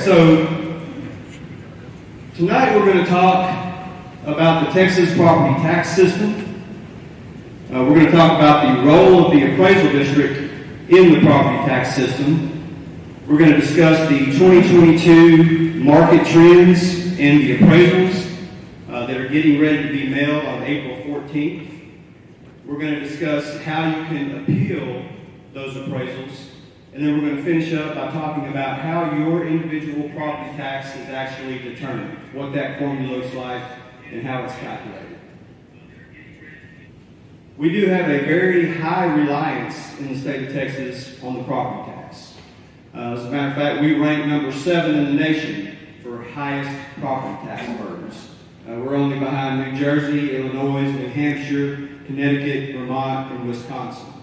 so tonight we're going to talk about the Texas property tax system. We're going to talk about the role of the appraisal district in the property tax system. We're going to discuss the 2022 market trends and the appraisals that are getting ready to be mailed on April 14th. We're going to discuss how you can appeal those appraisals. And then we're going to finish up by talking about how your individual property tax is actually determined, what that formula looks like, and how it's calculated. We do have a very high reliance in the state of Texas on the property tax. As a matter of fact, we rank number 7 in the nation for highest property tax burdens. We're only behind New Jersey, Illinois, New Hampshire, Connecticut, Vermont, and Wisconsin.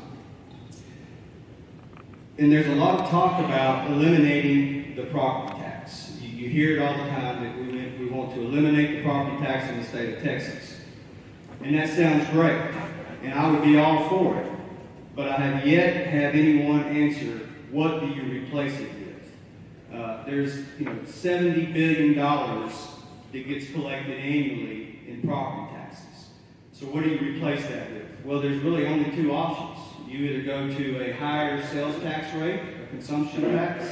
And there's a lot of talk about eliminating the property tax. You hear it all the time that we want to eliminate the property tax in the state of Texas. And that sounds great, and I would be all for it. But I have yet to have anyone answer, what do you replace it with? There's $70 billion that gets collected annually in property taxes. So what do you replace that with? Well, there's really only 2 options. You either go to a higher sales tax rate, a consumption tax,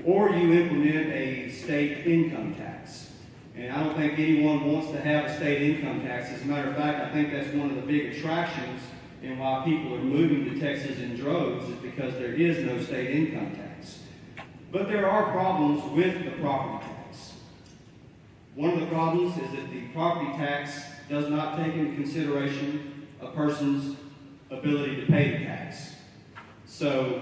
or you implement a state income tax. And I don't think anyone wants to have a state income tax. As a matter of fact, I think that's one of the big attractions and why people are moving to Texas in droves is because there is no state income tax. But there are problems with the property tax. One of the problems is that the property tax does not take into consideration a person's ability to pay the tax. So,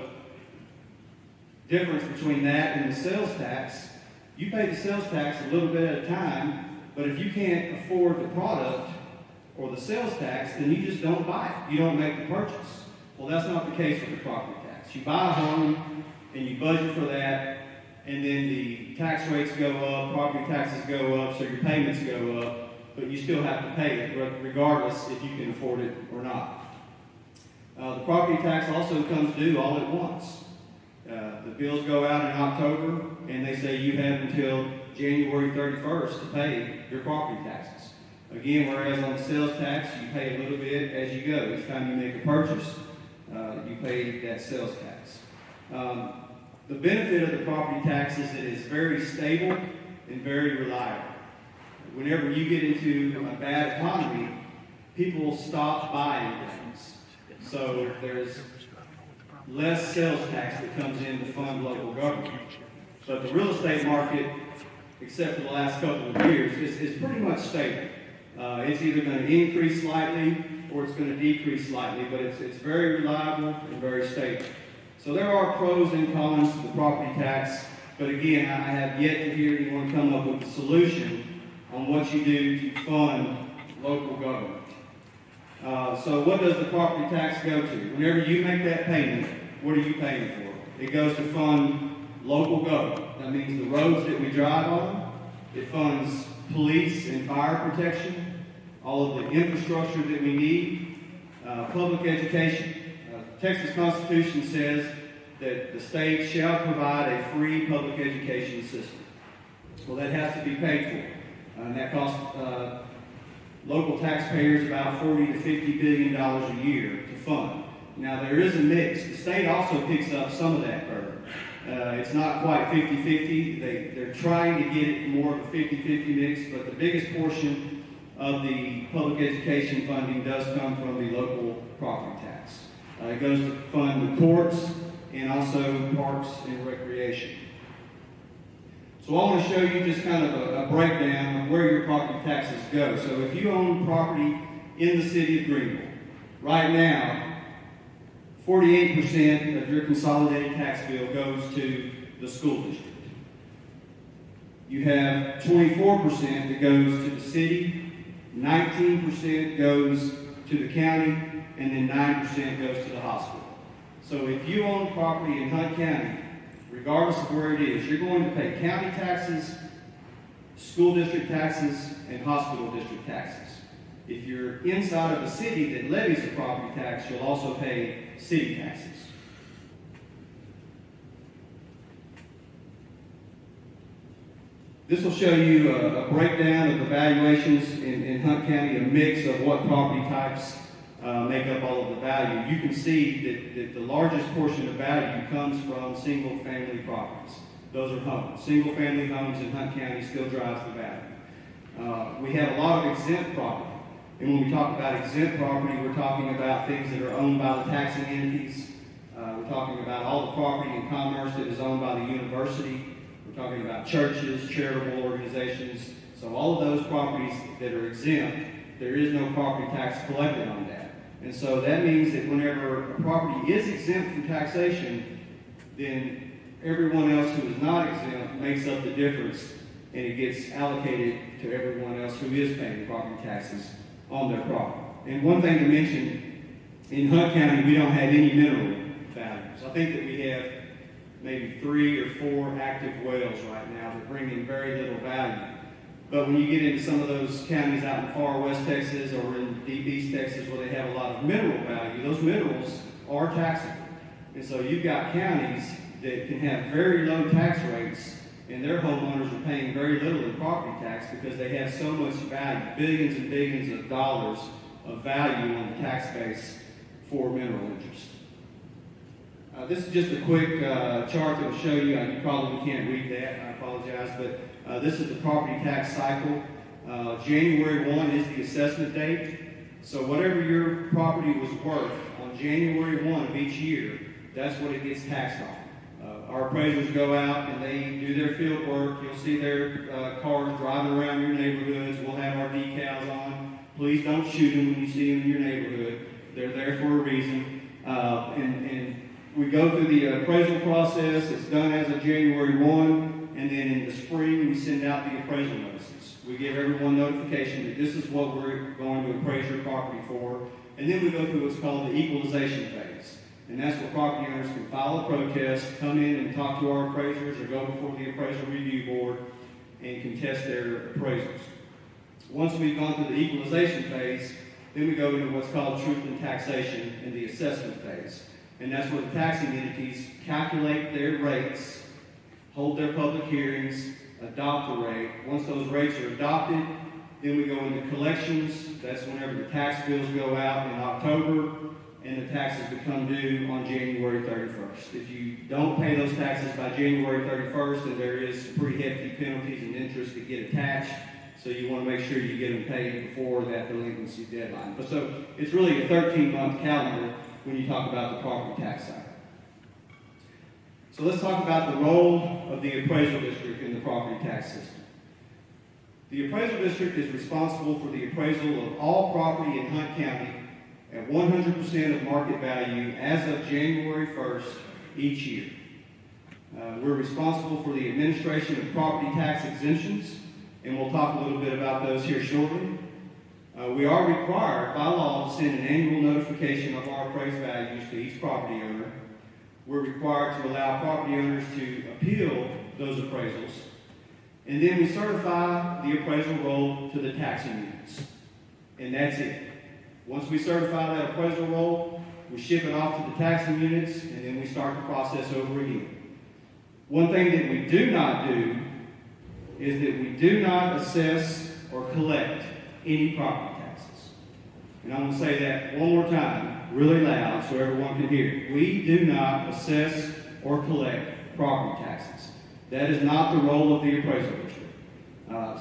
difference between that and the sales tax, you pay the sales tax a little bit at a time, but if you can't afford the product or the sales tax, then you just don't buy it. You don't make the purchase. Well, that's not the case with the property tax. You buy a home and you budget for that, and then the tax rates go up, property taxes go up, so your payments go up, but you still have to pay it regardless if you can afford it or not. The property tax also comes due all at once. The bills go out in October, and they say you have until January 31st to pay your property taxes. Again, whereas on the sales tax, you pay a little bit as you go. Each time you make a purchase, you pay that sales tax. The benefit of the property tax is that it's very stable and very reliable. Whenever you get into a bad economy, people will stop buying things. So there's less sales tax that comes in to fund local government. But the real estate market, except for the last couple of years, is pretty much stable. It's either going to increase slightly or it's going to decrease slightly, but it's very reliable and very stable. So there are pros and cons to the property tax, but again, I have yet to hear anyone come up with a solution on what you do to fund local government. So what does the property tax go to? Whenever you make that payment, what are you paying for? It goes to fund local government. That means the roads that we drive on. It funds police and fire protection, all of the infrastructure that we need, public education. The Texas Constitution says that the state shall provide a free public education system. Well, that has to be paid for. And that costs local taxpayers about $40 to $50 billion a year to fund. Now, there is a mix. The state also picks up some of that burden. It's not quite 50-50. They're trying to get it more of a 50-50 mix, but the biggest portion of the public education funding does come from the local property tax. It goes to fund the courts and also parks and recreation. So I want to show you just kind of a breakdown of where your property taxes go. So if you own property in the city of Greenville, right now, 48% of your consolidated tax bill goes to the school district. You have 24% that goes to the city, 19% goes to the county, and then 9% goes to the hospital. So if you own property in Hunt County, regardless of where it is, you're going to pay county taxes, school district taxes, and hospital district taxes. If you're inside of a city that levies a property tax, you'll also pay city taxes. This will show you a breakdown of the valuations in Hunt County, a mix of what property types make up all of the value. You can see that the largest portion of value comes from single-family properties. Those are homes. Single-family homes in Hunt County still drives the value. We have a lot of exempt property. And when we talk about exempt property, we're talking about things that are owned by the taxing entities. We're talking about all the property and commerce that is owned by the university. We're talking about churches, charitable organizations. So all of those properties that are exempt, there is no property tax collected on that. And so that means that whenever a property is exempt from taxation, then everyone else who is not exempt makes up the difference, and it gets allocated to everyone else who is paying property taxes on their property. And one thing to mention, in Hunt County, we don't have any mineral values. I think that we have maybe 3 or 4 active wells right now that bring in very little value. But when you get into some of those counties out in far west Texas or in deep east Texas where they have a lot of mineral value, those minerals are taxable. And so you've got counties that can have very low tax rates, and their homeowners are paying very little in property tax because they have so much value, billions and billions of dollars of value on the tax base for mineral interest. This is just a quick chart that will show you. You probably can't read that, I apologize, but this is the property tax cycle. January 1 is the assessment date. So whatever your property was worth on January 1 of each year, that's what it gets taxed on. Our appraisers go out and they do their field work. You'll see their cars driving around your neighborhoods. We'll have our decals on. Please don't shoot them when you see them in your neighborhood. They're there for a reason. And we go through the appraisal process. It's done as of January 1. And then in the spring, we send out the appraisal notices. We give everyone notification that this is what we're going to appraise your property for. And then we go through what's called the equalization phase. And that's where property owners can file a protest, come in and talk to our appraisers, or go before the appraisal review board and contest their appraisals. Once we've gone through the equalization phase, then we go into what's called truth in taxation in the assessment phase. And that's where the taxing entities calculate their rates, hold their public hearings, adopt the rate. Once those rates are adopted, then we go into collections. That's whenever the tax bills go out in October and the taxes become due on January 31st. If you don't pay those taxes by January 31st, then there is pretty hefty penalties and interest that get attached. So you want to make sure you get them paid before that delinquency deadline. But so it's really a 13-month calendar when you talk about the property tax cycle. So let's talk about the role of the appraisal district in the property tax system. The appraisal district is responsible for the appraisal of all property in Hunt County at 100% of market value as of January 1st each year. We're responsible for the administration of property tax exemptions, and we'll talk a little bit about those here shortly. We are required by law to send an annual notification of our appraised values to each property owner. We're required to allow property owners to appeal those appraisals. And then we certify the appraisal roll to the taxing units. And that's it. Once we certify that appraisal roll, we ship it off to the taxing units, and then we start the process over again. One thing that we do not do is that we do not assess or collect any property taxes. And I'm going to say that one more time, really loud, so everyone can hear. We do not assess or collect property taxes. That is not the role of the appraisal district.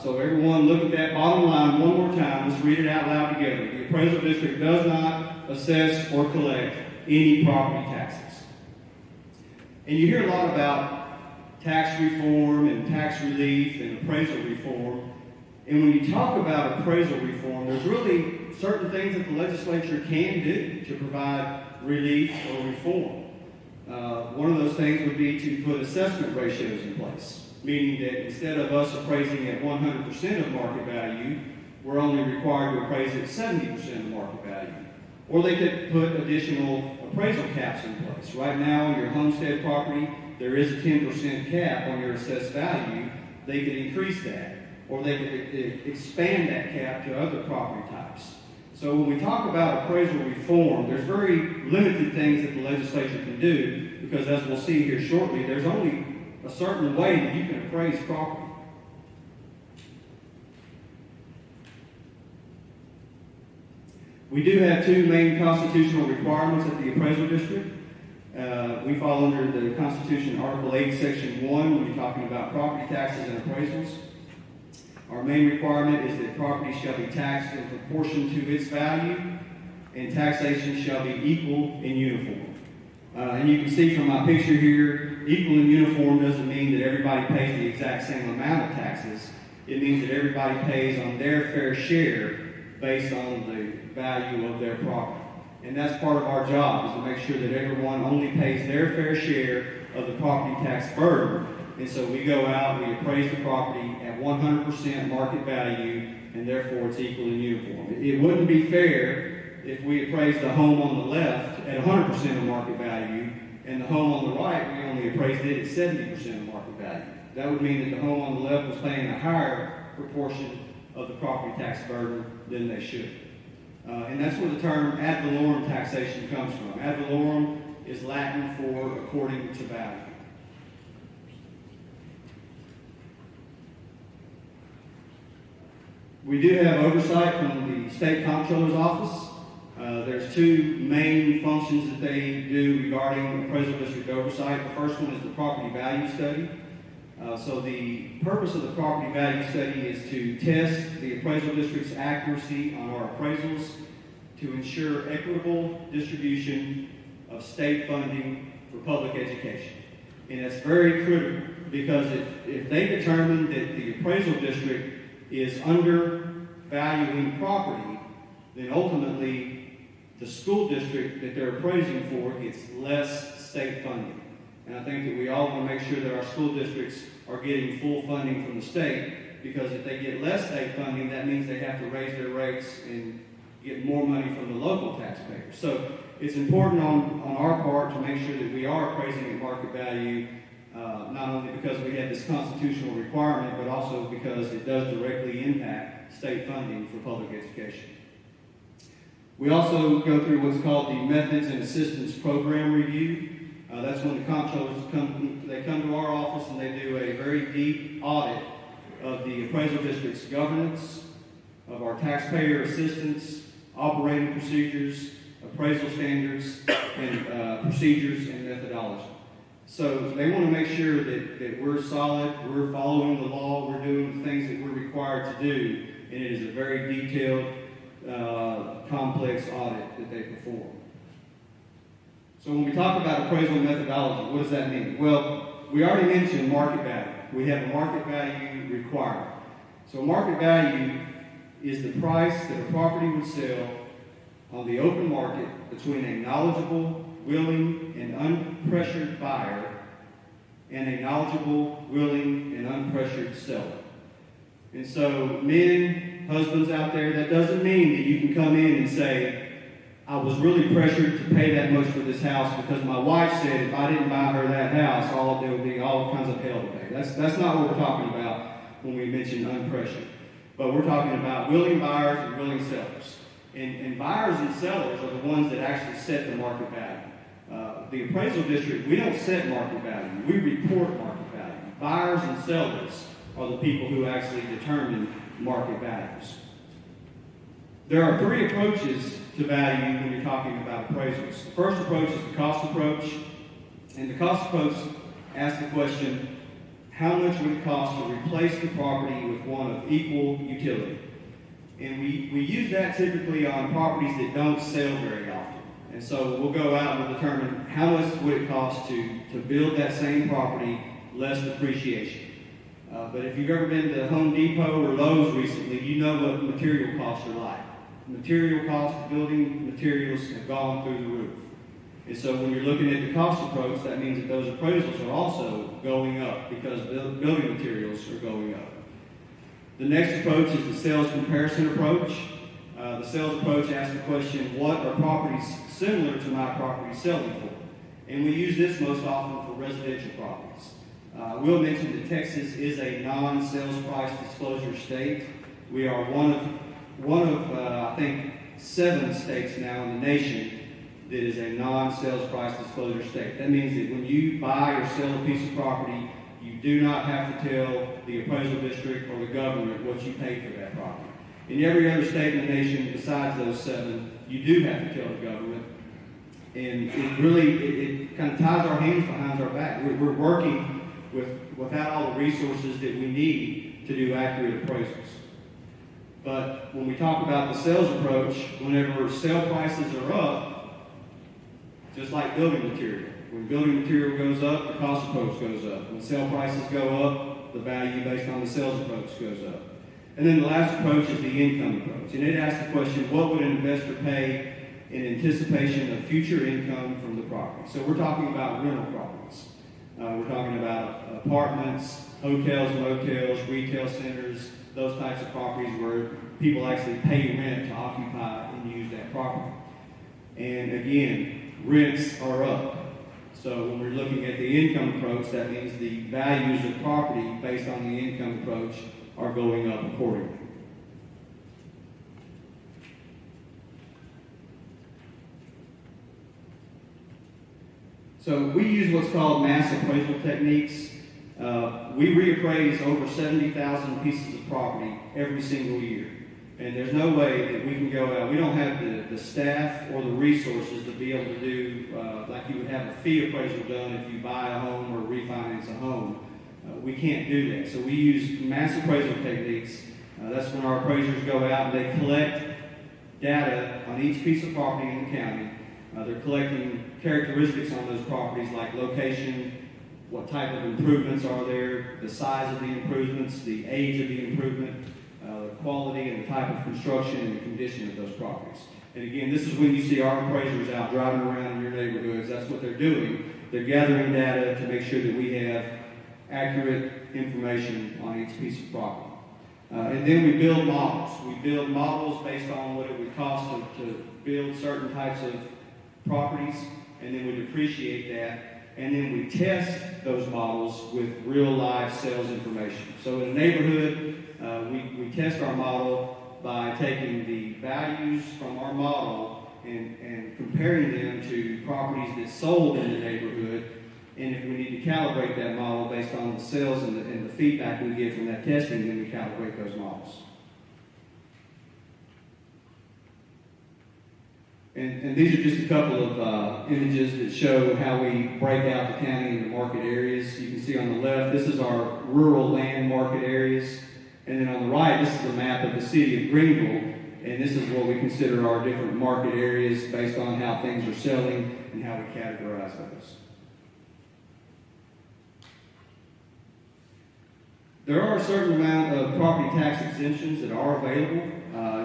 So everyone look at that bottom line one more time. Let's read it out loud together. The appraisal district does not assess or collect any property taxes. And you hear a lot about tax reform and tax relief and appraisal reform. And when you talk about appraisal reform, there's really certain things that the legislature can do to provide relief or reform. One of those things would be to put assessment ratios in place, meaning that instead of us appraising at 100% of market value, we're only required to appraise at 70% of market value. Or they could put additional appraisal caps in place. Right now, on your homestead property, there is a 10% cap on your assessed value. They could increase that. Or they could expand that cap to other property types. So when we talk about appraisal reform, there's very limited things that the legislature can do, because as we'll see here shortly, there's only a certain way that you can appraise property. We do have two main constitutional requirements at the appraisal district. We fall under the Constitution, Article 8, Section 1, when you're talking about property taxes and appraisals. Our main requirement is that property shall be taxed in proportion to its value, and taxation shall be equal and uniform. And you can see from my picture here, equal and uniform doesn't mean that everybody pays the exact same amount of taxes. It means that everybody pays on their fair share based on the value of their property. And that's part of our job, is to make sure that everyone only pays their fair share of the property tax burden. And so we go out, we appraise the property at 100% market value, and therefore it's equal and uniform. It wouldn't be fair if we appraised the home on the left at 100% of market value, and the home on the right, we only appraised it at 70% of market value. That would mean that the home on the left was paying a higher proportion of the property tax burden than they should. And that's where the term ad valorem taxation comes from. Ad valorem is Latin for according to value. We do have oversight from the State Comptroller's Office. There's two main functions that they do regarding appraisal district oversight. The first one is the property value study. So the purpose of the property value study is to test the appraisal district's accuracy on our appraisals to ensure equitable distribution of state funding for public education. And that's very critical, because if they determine that the appraisal district is undervaluing property, then ultimately the school district that they're appraising for gets less state funding. And I think that we all want to make sure that our school districts are getting full funding from the state, because if they get less state funding, that means they have to raise their rates and get more money from the local taxpayers. So it's important on our part to make sure that we are appraising at market value, not only because we have this constitutional requirement, but also because it does directly impact state funding for public education. We also go through what's called the Methods and Assistance Program Review. That's when the comptrollers come to our office and they do a very deep audit of the appraisal district's governance, of our taxpayer assistance, operating procedures, appraisal standards, and procedures and methodology. So they want to make sure that we're solid, we're following the law, we're doing the things that we're required to do, and it is a very detailed, complex audit that they perform. So when we talk about appraisal methodology, what does that mean? Well, we already mentioned market value. We have a market value requirement. So market value is the price that a property would sell on the open market between a knowledgeable, willing, and unpressured buyer and a knowledgeable, willing, and unpressured seller. And so men, husbands out there, that doesn't mean that you can come in and say, I was really pressured to pay that much for this house because my wife said if I didn't buy her that house, there would be all kinds of hell to pay. That's not what we're talking about when we mention unpressured. But we're talking about willing buyers and willing sellers. And buyers and sellers are the ones that actually set the market value. The appraisal district, we don't set market value. We report market value. Buyers and sellers are the people who actually determine market values. There are three approaches to value when you're talking about appraisals. The first approach is the cost approach. And the cost approach asks the question, how much would it cost to replace the property with one of equal utility? And we use that typically on properties that don't sell very often. And so we'll go out and we'll determine how much would it cost to build that same property, less depreciation. But if you've ever been to Home Depot or Lowe's recently, you know what material costs are like. Material costs, building materials have gone through the roof. And so when you're looking at the cost approach, that means that those appraisals are also going up because building materials are going up. The next approach is the sales comparison approach. The sales approach asks the question, what are properties similar to my property selling for? And we use this most often for residential properties. We'll mention that Texas is a non-sales price disclosure state. We are one of I think 7 states now in the nation that is a non-sales price disclosure state. That means that when you buy or sell a piece of property, you do not have to tell the appraisal district or the government what you paid for that property. In every other state in the nation besides those 7, you do have to tell the government. And it kind of ties our hands behind our back. We're working without all the resources that we need to do accurate appraisals. But when we talk about the sales approach, whenever sale prices are up, just like building material. When building material goes up, the cost approach goes up. When sale prices go up, the value based on the sales approach goes up. And then the last approach is the income approach. And it asks the question, what would an investor pay in anticipation of future income from the property? So we're talking about rental properties. We're talking about apartments, hotels, motels, retail centers, those types of properties where people actually pay rent to occupy and use that property. And again, rents are up. So when we're looking at the income approach, that means the values of property based on the income approach are going up accordingly. So we use what's called mass appraisal techniques. We reappraise over 70,000 pieces of property every single year. And there's no way that we can go out. We don't have the staff or the resources to be able to do like you would have a fee appraisal done if you buy a home or refinance a home. We can't do that. So we use mass appraisal techniques. That's when our appraisers go out and they collect data on each piece of property in the county. They're collecting characteristics on those properties like location, what type of improvements are there, the size of the improvements, the age of the improvement, the quality and the type of construction and the condition of those properties. And again, this is when you see our appraisers out driving around in your neighborhoods. That's what they're doing. They're gathering data to make sure that we have accurate information on each piece of property. And then we build models. We build models based on what it would cost to build certain types of properties, and then we depreciate that, and then we test those models with real live sales information. So in a neighborhood, we test our model by taking the values from our model and comparing them to properties that sold in the neighborhood. And if we need to calibrate that model based on the sales and the feedback we get from that testing, then we calibrate those models. And these are just a couple of images that show how we break out the county into market areas. You can see on the left, this is our rural land market areas. And then on the right, this is a map of the city of Greenville. And this is what we consider our different market areas based on how things are selling and how we categorize those. There are a certain amount of property tax exemptions that are available.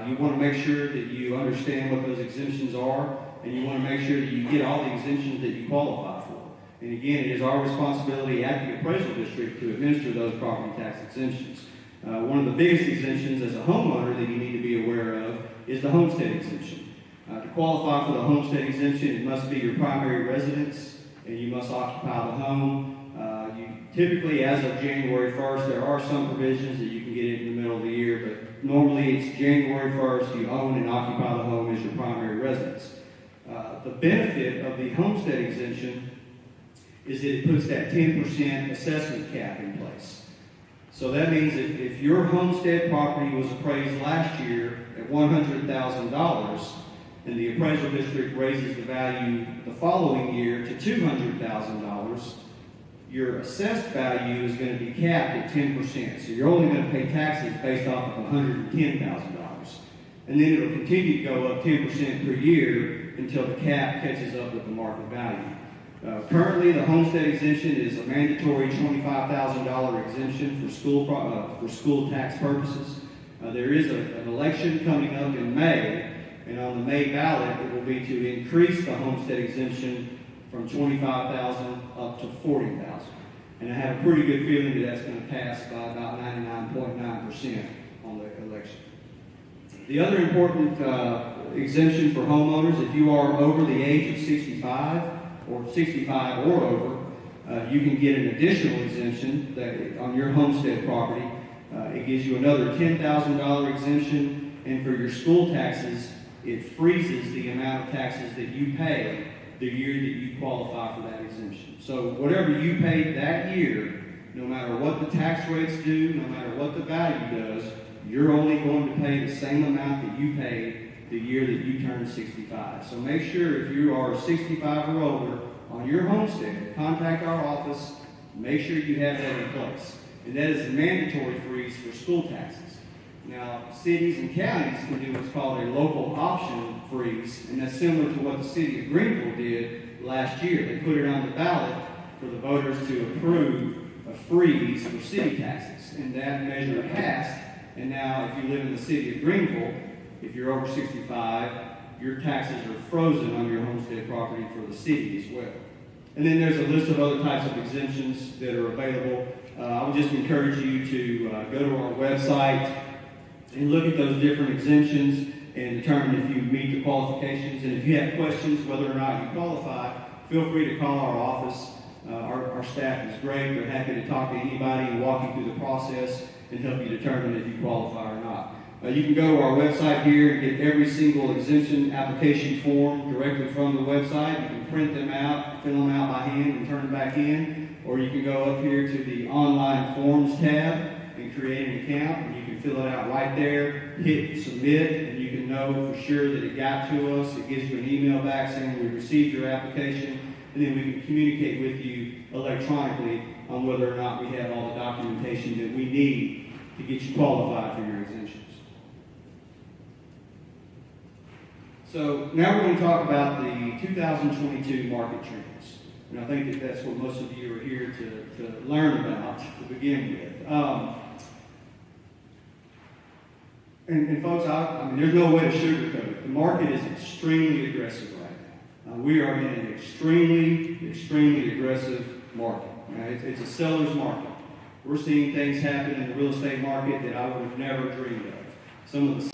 You want to make sure that you understand what those exemptions are, and you want to make sure that you get all the exemptions that you qualify for. And again, it is our responsibility at the appraisal district to administer those property tax exemptions. One of the biggest exemptions as a homeowner that you need to be aware of is the homestead exemption. To qualify for the homestead exemption, it must be your primary residence, and you must occupy the home. Typically, as of January 1st, there are some provisions that you can get in the middle of the year, but normally it's January 1st, you own and occupy the home as your primary residence. The benefit of the homestead exemption is that it puts that 10% assessment cap in place. So that means if your homestead property was appraised last year at $100,000, and the appraisal district raises the value the following year to $200,000, your assessed value is going to be capped at 10%. So you're only going to pay taxes based off of $110,000. And then it'll continue to go up 10% per year until the cap catches up with the market value. Currently, the homestead exemption is a mandatory $25,000 exemption for school tax purposes. There is an election coming up in May, and on the May ballot, it will be to increase the homestead exemption from $25,000 up to $40,000. And I have a pretty good feeling that that's going to pass by about 99.9% on the election. The other important exemption for homeowners, if you are over the age of 65 or over, you can get an additional exemption that on your homestead property. It gives you another $10,000 exemption, and for your school taxes, it freezes the amount of taxes that you pay the year that you qualify for that exemption. So whatever you paid that year, no matter what the tax rates do, no matter what the value does, you're only going to pay the same amount that you paid the year that you turned 65. So make sure if you are 65 or older on your homestead, contact our office, make sure you have that in place. And that is a mandatory freeze for school taxes. Now, cities and counties can do what's called a local option freeze, and that's similar to what the city of Greenville did last year. They put it on the ballot for the voters to approve a freeze for city taxes, and that measure passed. And now, if you live in the city of Greenville, if you're over 65, your taxes are frozen on your homestead property for the city as well. And then there's a list of other types of exemptions that are available. I would just encourage you to go to our website and look at those different exemptions and determine if you meet the qualifications. And if you have questions whether or not you qualify, feel free to call our office. Our staff is great. They're happy to talk to anybody and walk you through the process and help you determine if you qualify or not. You can go to our website here and get every single exemption application form directly from the website. You can print them out, fill them out by hand, and turn them back in. Or you can go up here to the online forms tab and create an account, and you can fill it out right there, hit submit, and you can know for sure that it got to us. It gives you an email back saying we received your application, and then we can communicate with you electronically on whether or not we have all the documentation that we need to get you qualified for your exemptions. So now we're going to talk about the 2022 market trends. And I think that that's what most of you are here to learn about to begin with. And folks, I mean, there's no way to sugarcoat it. The market is extremely aggressive right now. We are in an extremely aggressive market. It's a seller's market. We're seeing things happen in the real estate market that I would have never dreamed of. Some of the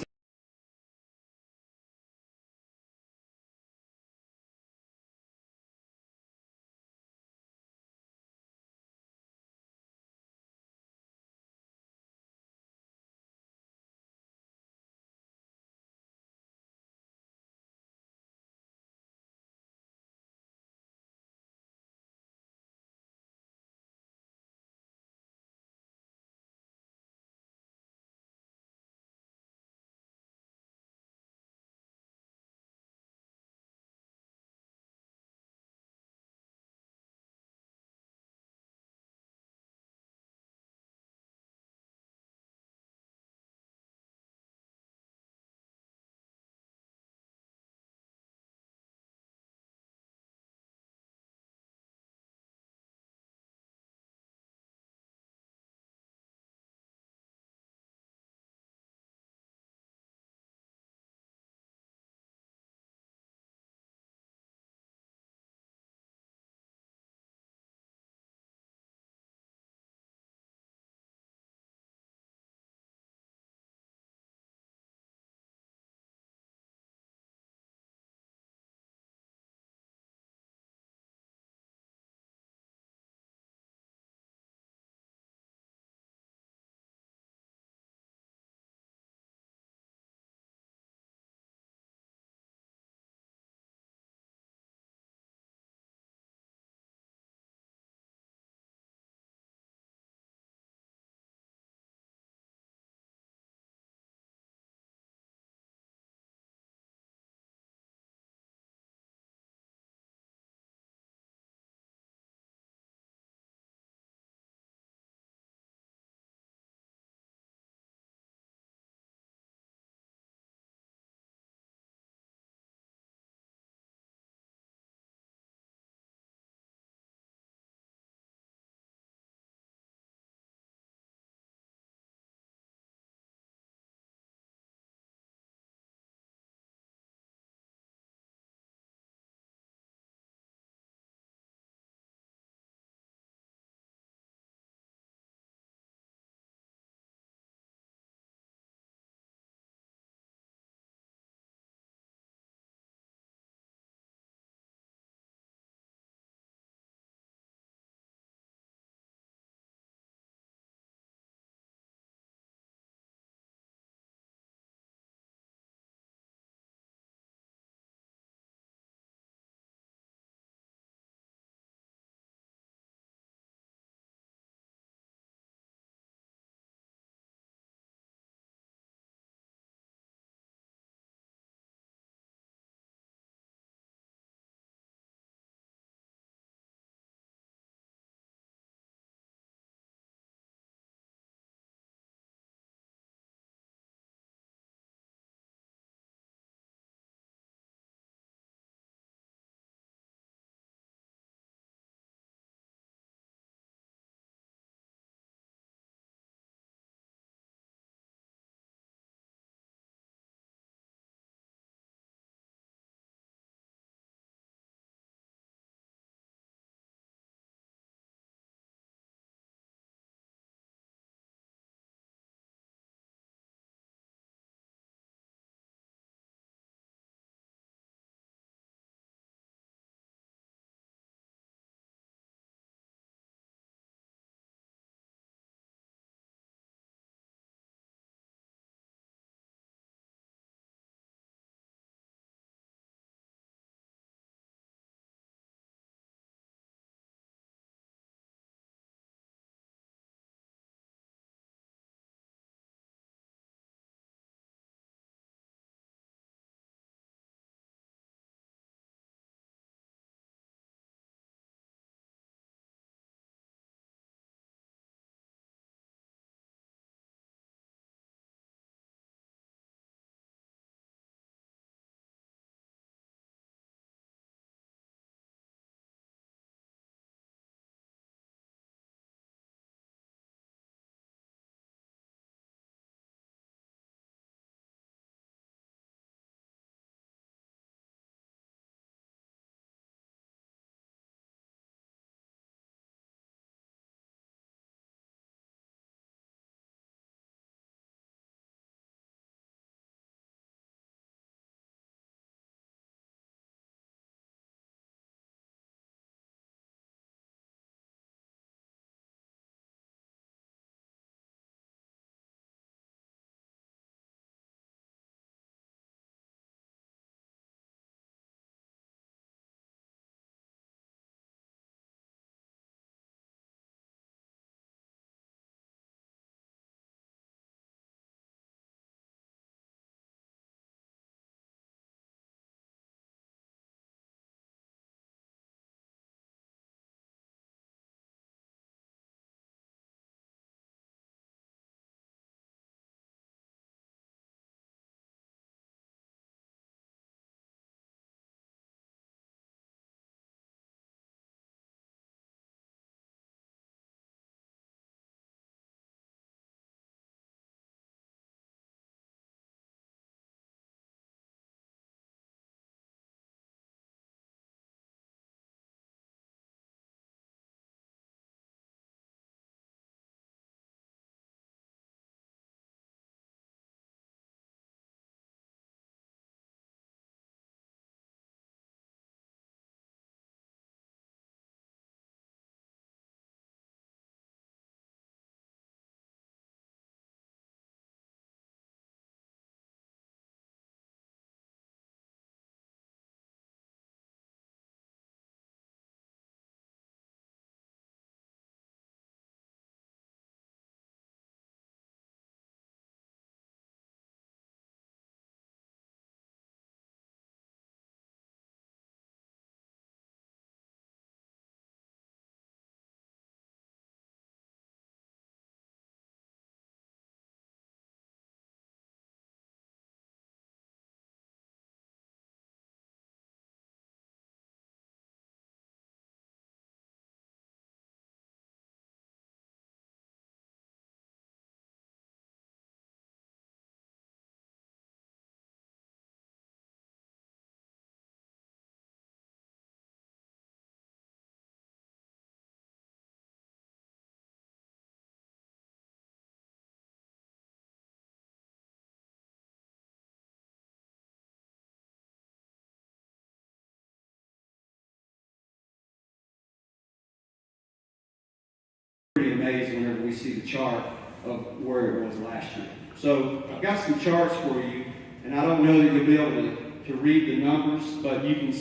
pretty amazed whenever we see the chart of where it was last year. So I've got some charts for you, and I don't know that you'll be able to read the numbers, but you can.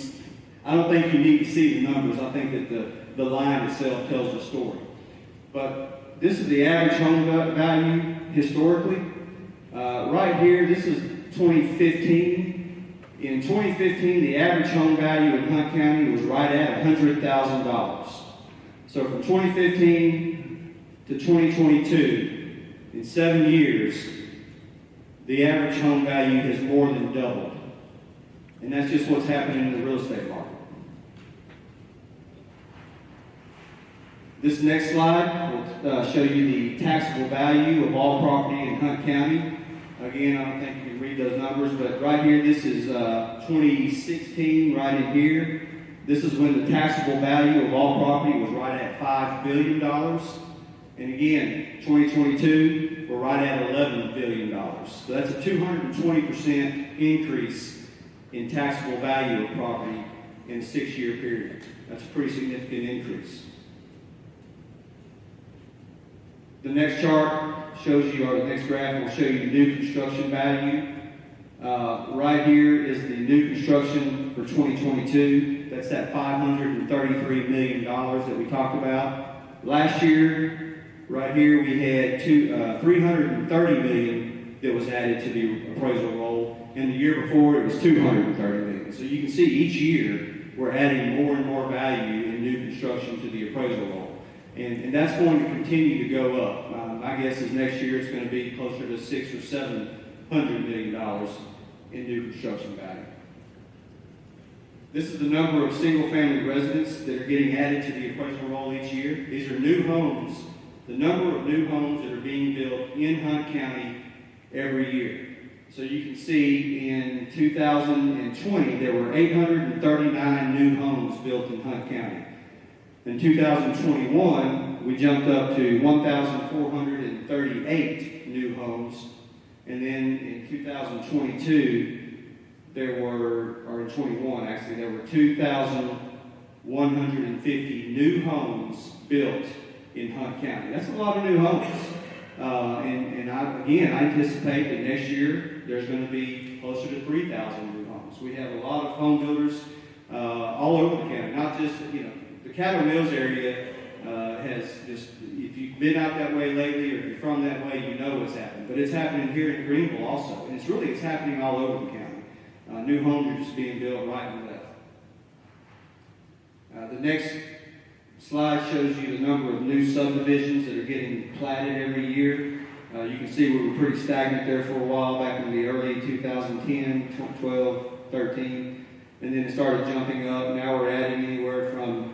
I don't think you need to see the numbers. I think that the line itself tells the story. But this is the average home value historically. Right here, this is 2015. In 2015, the average home value in Hunt County was right at $100,000. So from 2015 to 2022, in 7 years, the average home value has more than doubled. And that's just what's happening in the real estate market. This next slide will show you the taxable value of all property in Hunt County. Again, I don't think you can read those numbers, but right here, this is 2016, right in here. This is when the taxable value of all property was right at $5 billion. And again, 2022, we're right at $11 billion. So that's a 220% increase in taxable value of property in a 6-year period. That's a pretty significant increase. The next chart shows you, or the next graph will show you the new construction value. Right here is the new construction for 2022. That's that $533 million that we talked about. Last year, right here, we had $330 million that was added to the appraisal roll. And the year before, it was $230 million. So you can see each year, we're adding more and more value in new construction to the appraisal roll. And that's going to continue to go up. My guess is next year it's going to be closer to $600 or $700 million in new construction value. This is the number of single-family residents that are getting added to the appraisal roll each year. These are new homes, the number of new homes that are being built in Hunt County every year. So you can see in 2020, there were 839 new homes built in Hunt County. In 2021, we jumped up to 1,438 new homes. And then in 2022, there were, or in 21 actually, there were 2,150 new homes built in Hunt County. That's a lot of new homes. And I anticipate that next year, there's going to be closer to 3,000 new homes. We have a lot of home builders all over the county, not just, the Cattle Mills area has just, if you've been out that way lately or if you're from that way, you know what's happened. But it's happening here in Greenville also. And it's happening all over the county. New homes are just being built right and left. The next slide shows you the number of new subdivisions that are getting platted every year. You can see we were pretty stagnant there for a while back in the early 2010, 12, 13. And then it started jumping up. Now we're adding anywhere from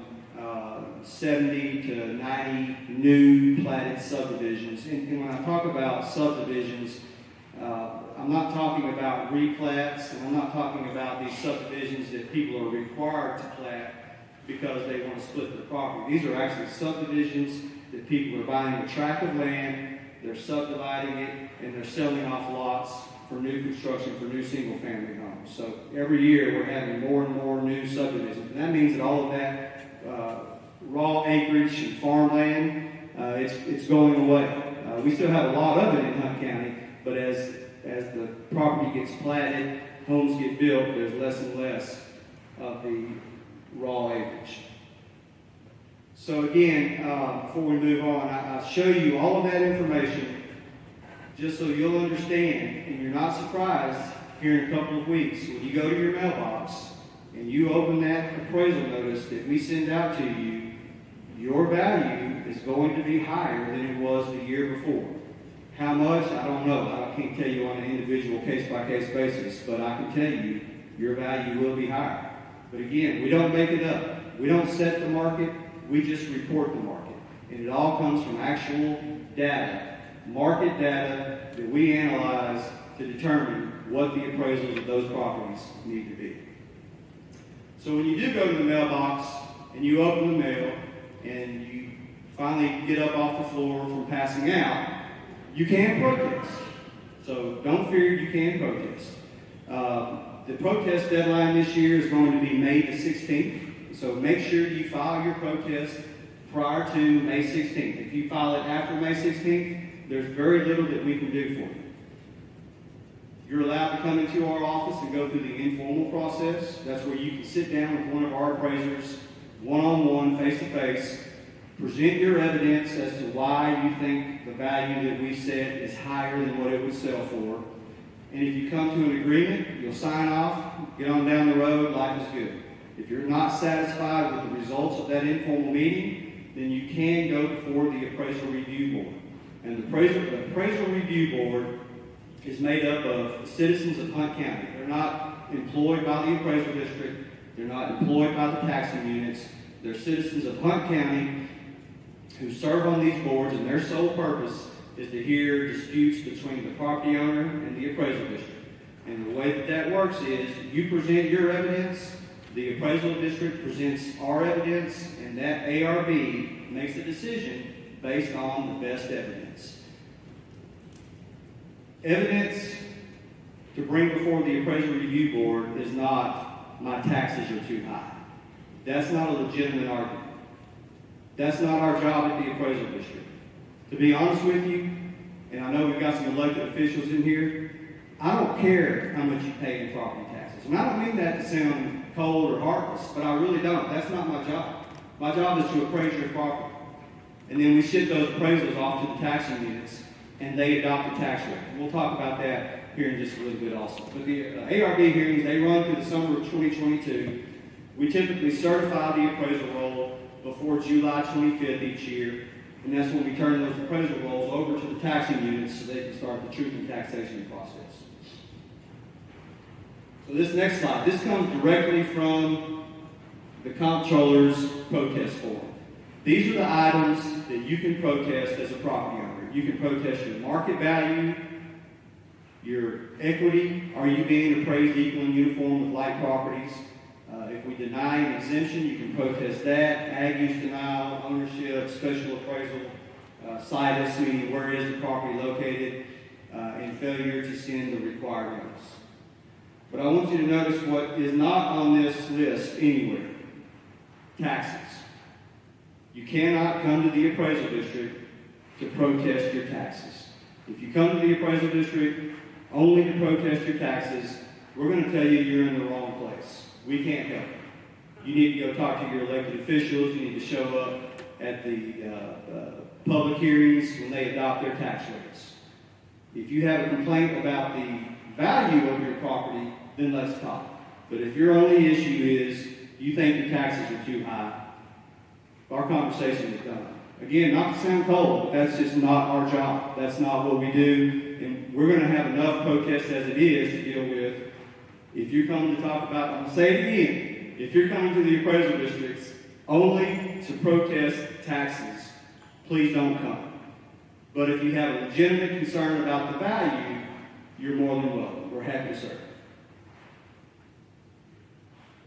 70 to 90 new platted subdivisions. And when I talk about subdivisions, I'm not talking about replats, and I'm not talking about these subdivisions that people are required to plat because they want to split their property. These are actually subdivisions that people are buying a tract of land, they're subdividing it, and they're selling off lots for new construction, for new single-family homes. So every year we're having more and more new subdivisions. And that means that all of that raw acreage and farmland, it's going away. We still have a lot of it in Hunt County, but as the property gets platted, homes get built, there's less and less of the raw acreage. So again, before we move on, I'll show you all of that information just so you'll understand, and you're not surprised here in a couple of weeks when you go to your mailbox and you open that appraisal notice that we send out to you, your value is going to be higher than it was the year before. How much? I don't know. I can't tell you on an individual case-by-case basis, but I can tell you your value will be higher. But again, we don't make it up. We don't set the market. We just report the market. And it all comes from actual data, market data that we analyze to determine what the appraisals of those properties need to be. So when you do go to the mailbox and you open the mail and you finally get up off the floor from passing out, you can protest. So don't fear, you can protest. The protest deadline this year is going to be May the 16th. So make sure you file your protest prior to May 16th. If you file it after May 16th, there's very little that we can do for you. You're allowed to come into our office and go through the informal process. That's where you can sit down with one of our appraisers, one-on-one, face-to-face, present your evidence as to why you think the value that we set is higher than what it would sell for. And if you come to an agreement, you'll sign off, get on down the road, life is good. If you're not satisfied with the results of that informal meeting, then you can go before the Appraisal Review Board. And the Appraisal Review Board is made up of citizens of Hunt County. They're not employed by the appraisal district. They're not employed by the taxing units. They're citizens of Hunt County who serve on these boards, and their sole purpose is to hear disputes between the property owner and the appraisal district. And the way that that works is you present your evidence, the appraisal district presents our evidence, and that ARB makes a decision based on the best evidence. Evidence to bring before the Appraisal Review Board is not, my taxes are too high. That's not a legitimate argument. That's not our job at the appraisal district. To be honest with you, and I know we've got some elected officials in here, I don't care how much you pay in property taxes. And I don't mean that to sound cold or heartless, but I really don't. That's not my job. My job is to appraise your property. And then we ship those appraisals off to the taxing units, and they adopt a tax rate. And we'll talk about that here in just a little bit also. But the ARB hearings, they run through the summer of 2022. We typically certify the appraisal roll before July 25th each year, and that's when we turn those appraisal rolls over to the taxing units so they can start the truth in taxation process. So this next slide, this comes directly from the comptroller's protest form. These are the items that you can protest as a property owner. You can protest your market value, your equity, are you being appraised equal and uniform with like properties? If we deny an exemption, you can protest that. Ag use denial, ownership, special appraisal, situs, meaning where is the property located, and failure to send the required notice. But I want you to notice what is not on this list anywhere. Taxes. You cannot come to the appraisal district to protest your taxes. If you come to the appraisal district only to protest your taxes, we're going to tell you you're in the wrong place. We can't help you. You need to go talk to your elected officials. You need to show up at the public hearings when they adopt their tax rates. If you have a complaint about the value of your property, then let's talk. But if your only issue is you think your taxes are too high, our conversation is done. Again, not to sound cold, but that's just not our job. That's not what we do. And we're going to have enough protests as it is to deal with. If you're coming to talk about, I'm going to say it again, if you're coming to the appraisal districts only to protest taxes, please don't come. But if you have a legitimate concern about the value, you're more than welcome. We're happy to serve.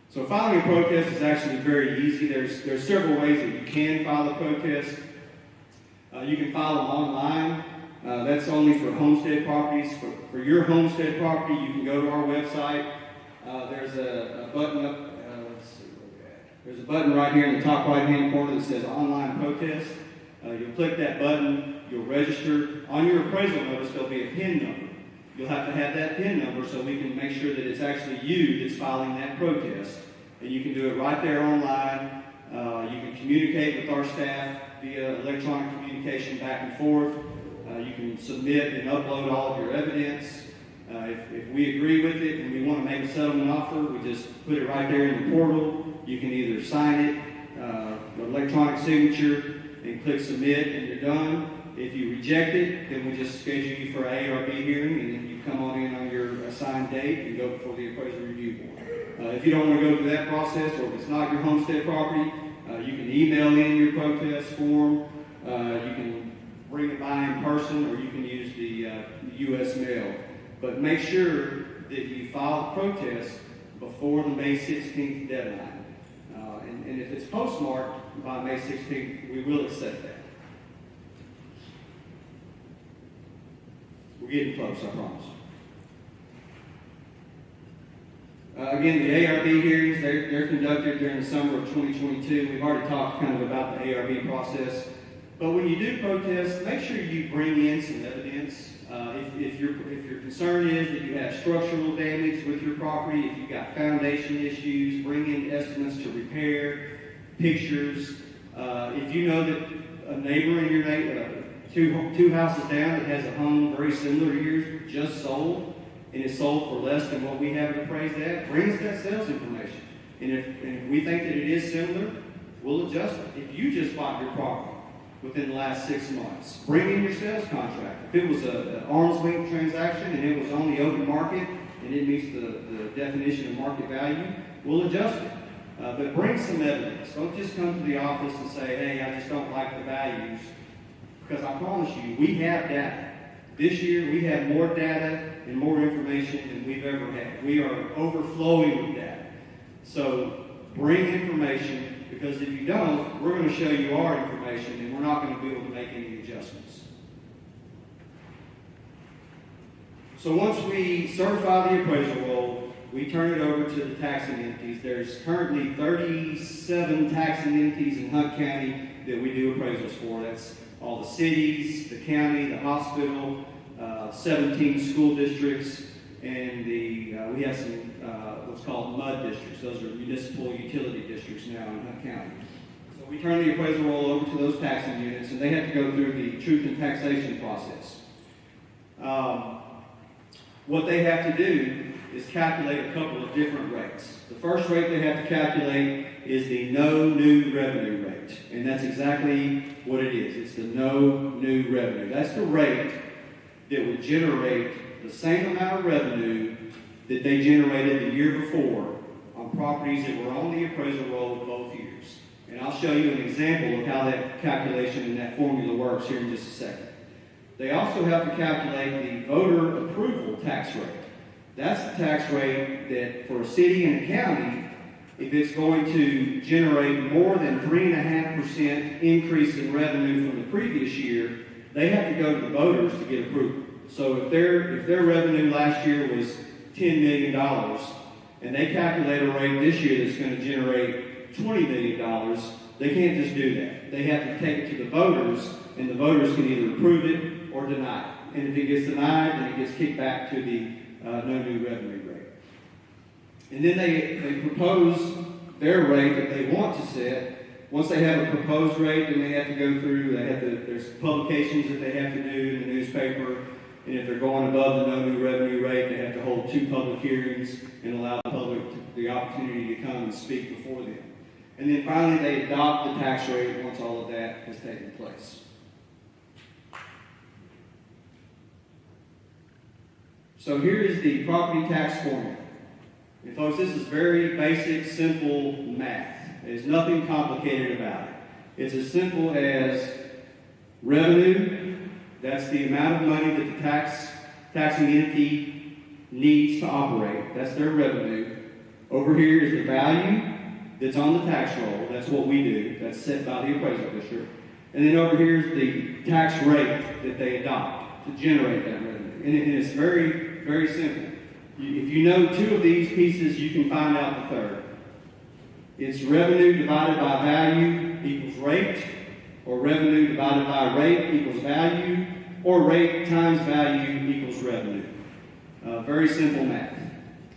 So filing a protest is actually very easy. There's several ways that you can file a protest. You can file them online. That's only for homestead properties. For your homestead property, you can go to our website. There's a button up. Let's see where we're at. There's a button right here in the top right-hand corner that says Online Protest. You'll click that button. You'll register. On your appraisal notice, there'll be a PIN number. You'll have to have that PIN number so we can make sure that it's actually you that's filing that protest. And you can do it right there online. You can communicate with our staff via electronic communication back and forth. You can submit and upload all of your evidence. If we agree with it and we want to make a settlement offer, we just put it right there in the portal. You can either sign it, electronic signature, and click submit, and you're done. If you reject it, then we just schedule you for an ARB hearing, and then you come on in on your assigned date and go before the Appraisal Review Board. If you don't want to go through that process, or if it's not your homestead property, you can email in your protest form. You can bring it by in person, or you can use the GEUS mail. But make sure that you file a protest before the May 16th deadline. And if it's postmarked by May 16th, we will accept that. We're getting close, I promise. Again, the ARB hearings, they're conducted during the summer of 2022. We've already talked kind of about the ARB process. But when you do protest, make sure you bring in some evidence. If your concern is that you have structural damage with your property, if you've got foundation issues, bring in estimates to repair, pictures. If you know that a neighbor in your neighborhood, two houses down that has a home very similar to yours just sold, and it's sold for less than what we have it appraised at, bring us that sales information. And if we think that it is similar, we'll adjust it. If you just bought your property within the last 6 months, bring in your sales contract. If it was an arm's length transaction and it was on the open market and it meets the definition of market value, we'll adjust it. But bring some evidence. Don't just come to the office and say, hey, I just don't like the values. Because I promise you, we have data. This year, we have more data and more information than we've ever had. We are overflowing with data. So bring information, because if you don't, we're going to show you our information, and we're not going to be able to make any adjustments. So once we certify the appraisal roll, we turn it over to the taxing entities. There's currently 37 taxing entities in Hunt County that we do appraisals for. That's all the cities, the county, the hospital, 17 school districts, and we have some what's called MUD districts. Those are municipal utility districts now in Hunt County. So we turn the appraisal roll over to those taxing units, and they have to go through the truth and taxation process. What they have to do is calculate a couple of different rates. The first rate they have to calculate is the no new revenue rate, and that's exactly what it is. It's the no new revenue. That's the rate that would generate the same amount of revenue that they generated the year before on properties that were on the appraisal roll both years. And I'll show you an example of how that calculation and that formula works here in just a second. They also have to calculate the voter approval tax rate. That's the tax rate that for a city and a county, if it's going to generate more than 3.5% increase in revenue from the previous year, they have to go to the voters to get approval. So if their revenue last year was $10 million, and they calculate a rate this year that's going to generate $20 million, they can't just do that. They have to take it to the voters, and the voters can either approve it or deny it. And if it gets denied, then it gets kicked back to the no new revenue rate. And then they propose their rate that they want to set. Once they have a proposed rate, then they have to go through, there's publications that they have to do in the newspaper, and if they're going above the no new revenue rate, they have to hold 2 public hearings and allow the public the opportunity to come and speak before them. And then finally, they adopt the tax rate once all of that has taken place. So here is the property tax formula. And folks, this is very basic, simple math. There's nothing complicated about it. It's as simple as revenue, that's the amount of money that the taxing entity needs to operate. That's their revenue. Over here is the value that's on the tax roll. That's what we do. That's set by the appraisal district. And then over here is the tax rate that they adopt to generate that revenue. And it's very, very simple. If you know 2 of these pieces, you can find out the third. It's revenue divided by value equals rate, or revenue divided by rate equals value, or rate times value equals revenue. Very simple math.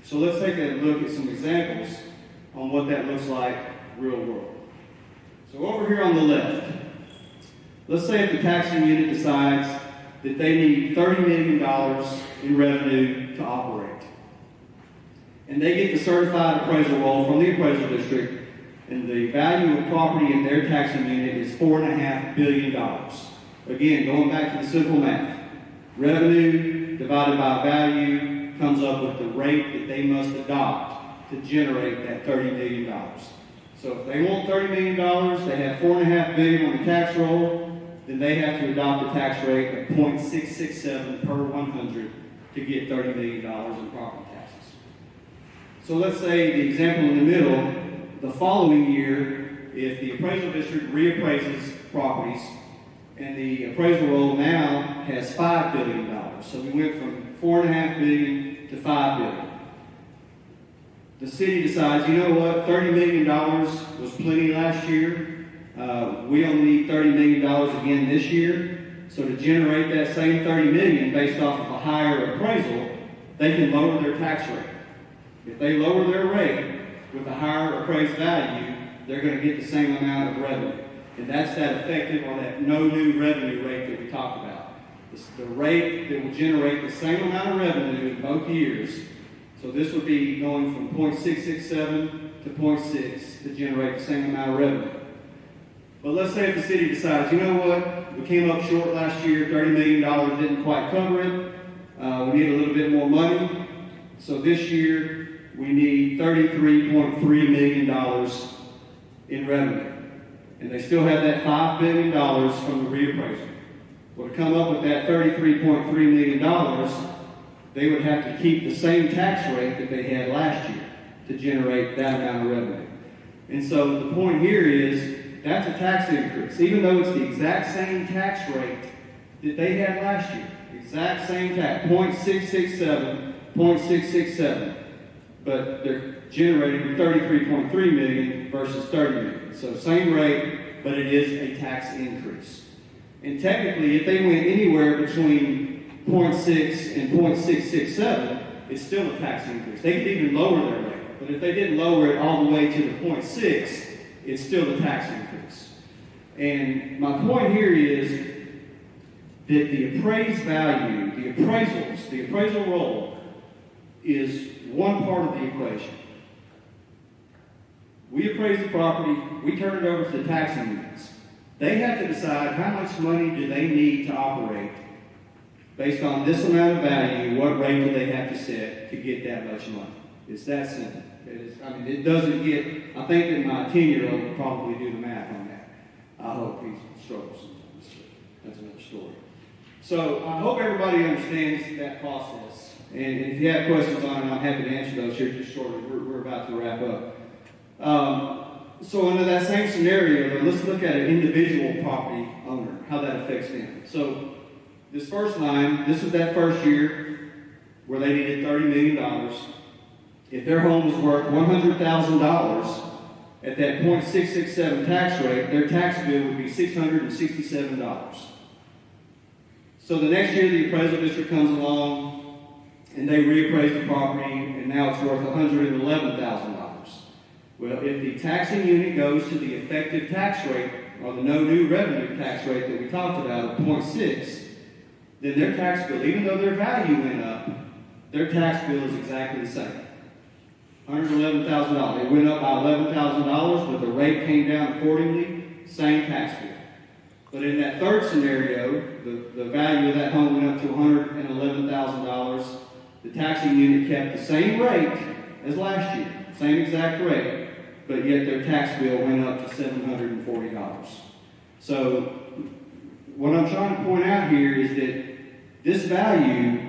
So let's take a look at some examples on what that looks like real world. So over here on the left, let's say if the taxing unit decides that they need $30 million in revenue to operate. And they get the certified appraisal roll from the appraisal district, and the value of property in their taxing unit is $4.5 billion. Again, going back to the simple math, revenue divided by value comes up with the rate that they must adopt to generate that $30 million. So if they want $30 million, they have $4.5 billion on the tax roll, then they have to adopt a tax rate of 0.667 per 100 to get $30 million in property taxes. So let's say the example in the middle, the following year, if the appraisal district reappraises properties, and the appraisal roll now has $5 billion. So we went from $4.5 billion to $5 billion. the city decides, you know what, $30 million was plenty last year. We only need $30 million again this year. So to generate that same $30 million based off of a higher appraisal, they can lower their tax rate. If they lower their rate with a higher appraised value, they're going to get the same amount of revenue. And that's that effective or that no new revenue rate that we talked about. It's the rate that will generate the same amount of revenue in both years. So this would be going from 0.667 to 0.6 to generate the same amount of revenue. But let's say if the city decides, you know what, we came up short last year, $30 million didn't quite cover it. We need a little bit more money. So this year, we need $33.3 million in revenue. And they still have that $5 billion from the reappraisal. Well, to come up with that $33.3 million, they would have to keep the same tax rate that they had last year to generate that amount of revenue. And so the point here is, that's a tax increase. Even though it's the exact same tax rate that they had last year, exact same tax, 0.667, 0.667, but they're generating $33.3 million versus $30 million. So same rate, but it is a tax increase. And technically, if they went anywhere between 0.6 and 0.667, it's still a tax increase. They could even lower their rate, but if they didn't lower it all the way to the 0.6, it's still a tax increase. And my point here is that the appraised value, the appraisals, the appraisal roll is one part of the equation. We appraise the property, we turn it over to the taxing units. They have to decide how much money do they need to operate based on this amount of value, what rate do they have to set to get that much money. It's that simple. It doesn't get, I think that my 10-year-old would probably do the math on that. I hope he struggles sometimes. That's another story. So I hope everybody understands that process. And if you have questions on it, I'm happy to answer those here just shortly. We're about to wrap up. So under that same scenario, let's look at an individual property owner, how that affects them. So this first line, this is that first year where they needed $30 million. If their home was worth $100,000 at that 0.667 tax rate, their tax bill would be $667. So the next year, the appraisal district comes along and they reappraise the property, and now it's worth $111,000. Well, if the taxing unit goes to the effective tax rate, or the no new revenue tax rate that we talked about, 0.6, then their tax bill, even though their value went up, their tax bill is exactly the same. $111,000. It went up by $11,000, but the rate came down accordingly, same tax bill. But in that third scenario, the value of that home went up to $111,000. The taxing unit kept the same rate as last year, same exact rate, but yet their tax bill went up to $740. So what I'm trying to point out here is that this value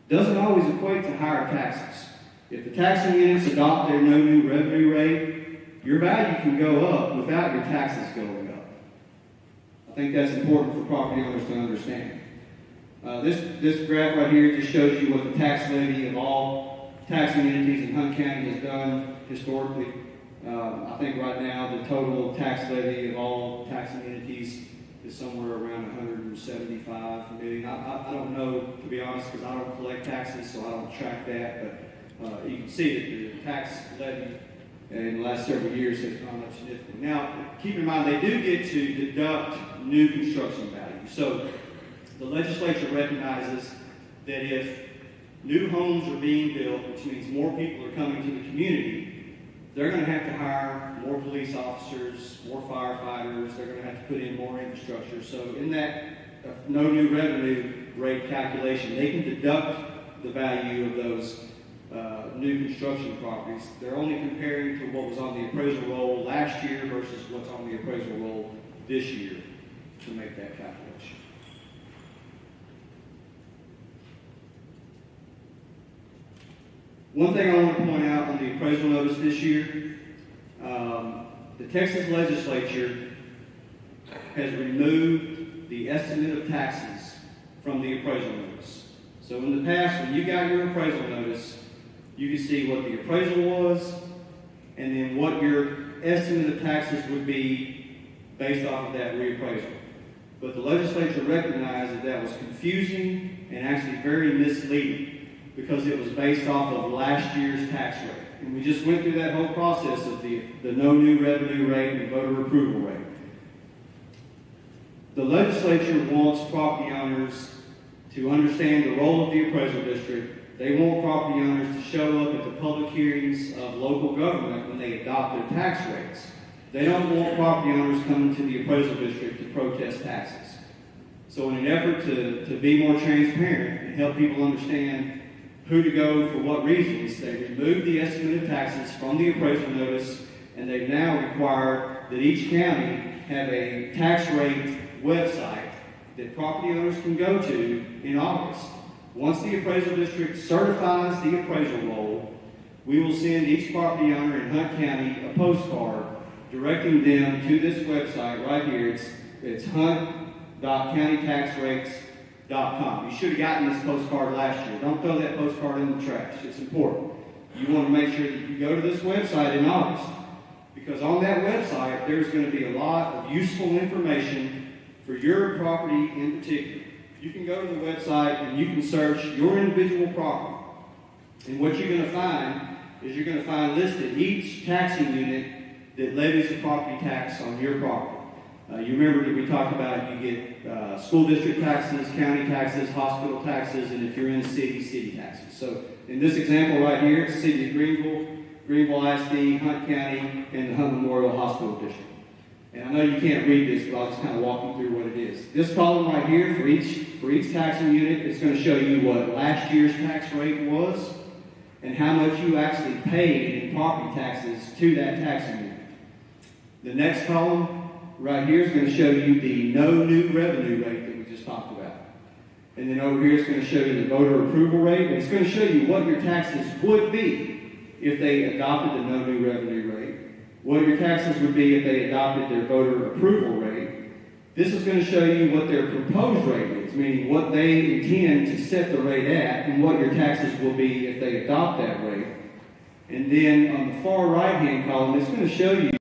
doesn't always equate to higher taxes. If the taxing units adopt their no new revenue rate, your value can go up without your taxes going up. I think that's important for property owners to understand. This graph right here just shows you what the tax levy of all taxing entities in Hunt County has done historically. I think right now the total tax levy of all taxing entities is somewhere around $175 million. I don't know, to be honest, because I don't collect taxes, so I don't track that, but you can see that the tax levy in the last several years has gone up significantly. Now, keep in mind, they do get to deduct new construction value. So the legislature recognizes that if new homes are being built, which means more people are coming to the community, they're going to have to hire more police officers, more firefighters, they're going to have to put in more infrastructure. So in that no new revenue rate calculation, they can deduct the value of those new construction properties. They're only comparing to what was on the appraisal roll last year versus what's on the appraisal roll this year to make that calculation. One thing I want to point out on the appraisal notice this year, the Texas legislature has removed the estimate of taxes from the appraisal notice. So in the past, when you got your appraisal notice, You can see what the appraisal was, and then what your estimate of taxes would be based off of that reappraisal. But the legislature recognized that that was confusing and actually very misleading because it was based off of last year's tax rate. And we just went through that whole process of the no new revenue rate and voter approval rate. The legislature wants property owners to understand the role of the appraisal district. They want property owners to show up at the public hearings of local government when they adopt their tax rates. They don't want property owners coming to the appraisal district to protest taxes. So in an effort to be more transparent and help people understand who to go for what reasons, they removed the estimate of taxes from the appraisal notice, and they've now required that each county have a tax rate website that property owners can go to in August. Once the appraisal district certifies the appraisal roll, we will send each property owner in Hunt County a postcard directing them to this website right here. It's hunt.countytaxrates.com. You should have gotten this postcard last year. Don't throw that postcard in the trash. It's important. You want to make sure that you go to this website in August, because on that website there's going to be a lot of useful information for your property in particular. You can go to the website and you can search your individual property. And what you're going to find is you're going to find listed each taxing unit that levies a property tax on your property. You remember that we talked about you get school district taxes, county taxes, hospital taxes, and if you're in the city, city taxes. So in this example right here, it's the city of Greenville, Greenville ISD, Hunt County, and the Hunt Memorial Hospital District. And I know you can't read this, but I'll just kind of walk you through what it is. This column right here, for each taxing unit, it's going to show you what last year's tax rate was and how much you actually paid in property taxes to that taxing unit. The next column right here is going to show you the no new revenue rate that we just talked about. And then over here it's going to show you the voter approval rate, and it's going to show you what your taxes would be if they adopted the no new revenue rate, what your taxes would be if they adopted their voter approval rate. This is going to show you what their proposed rate is, meaning what they intend to set the rate at, and what your taxes will be if they adopt that rate. And then on the far right-hand column, it's going to show you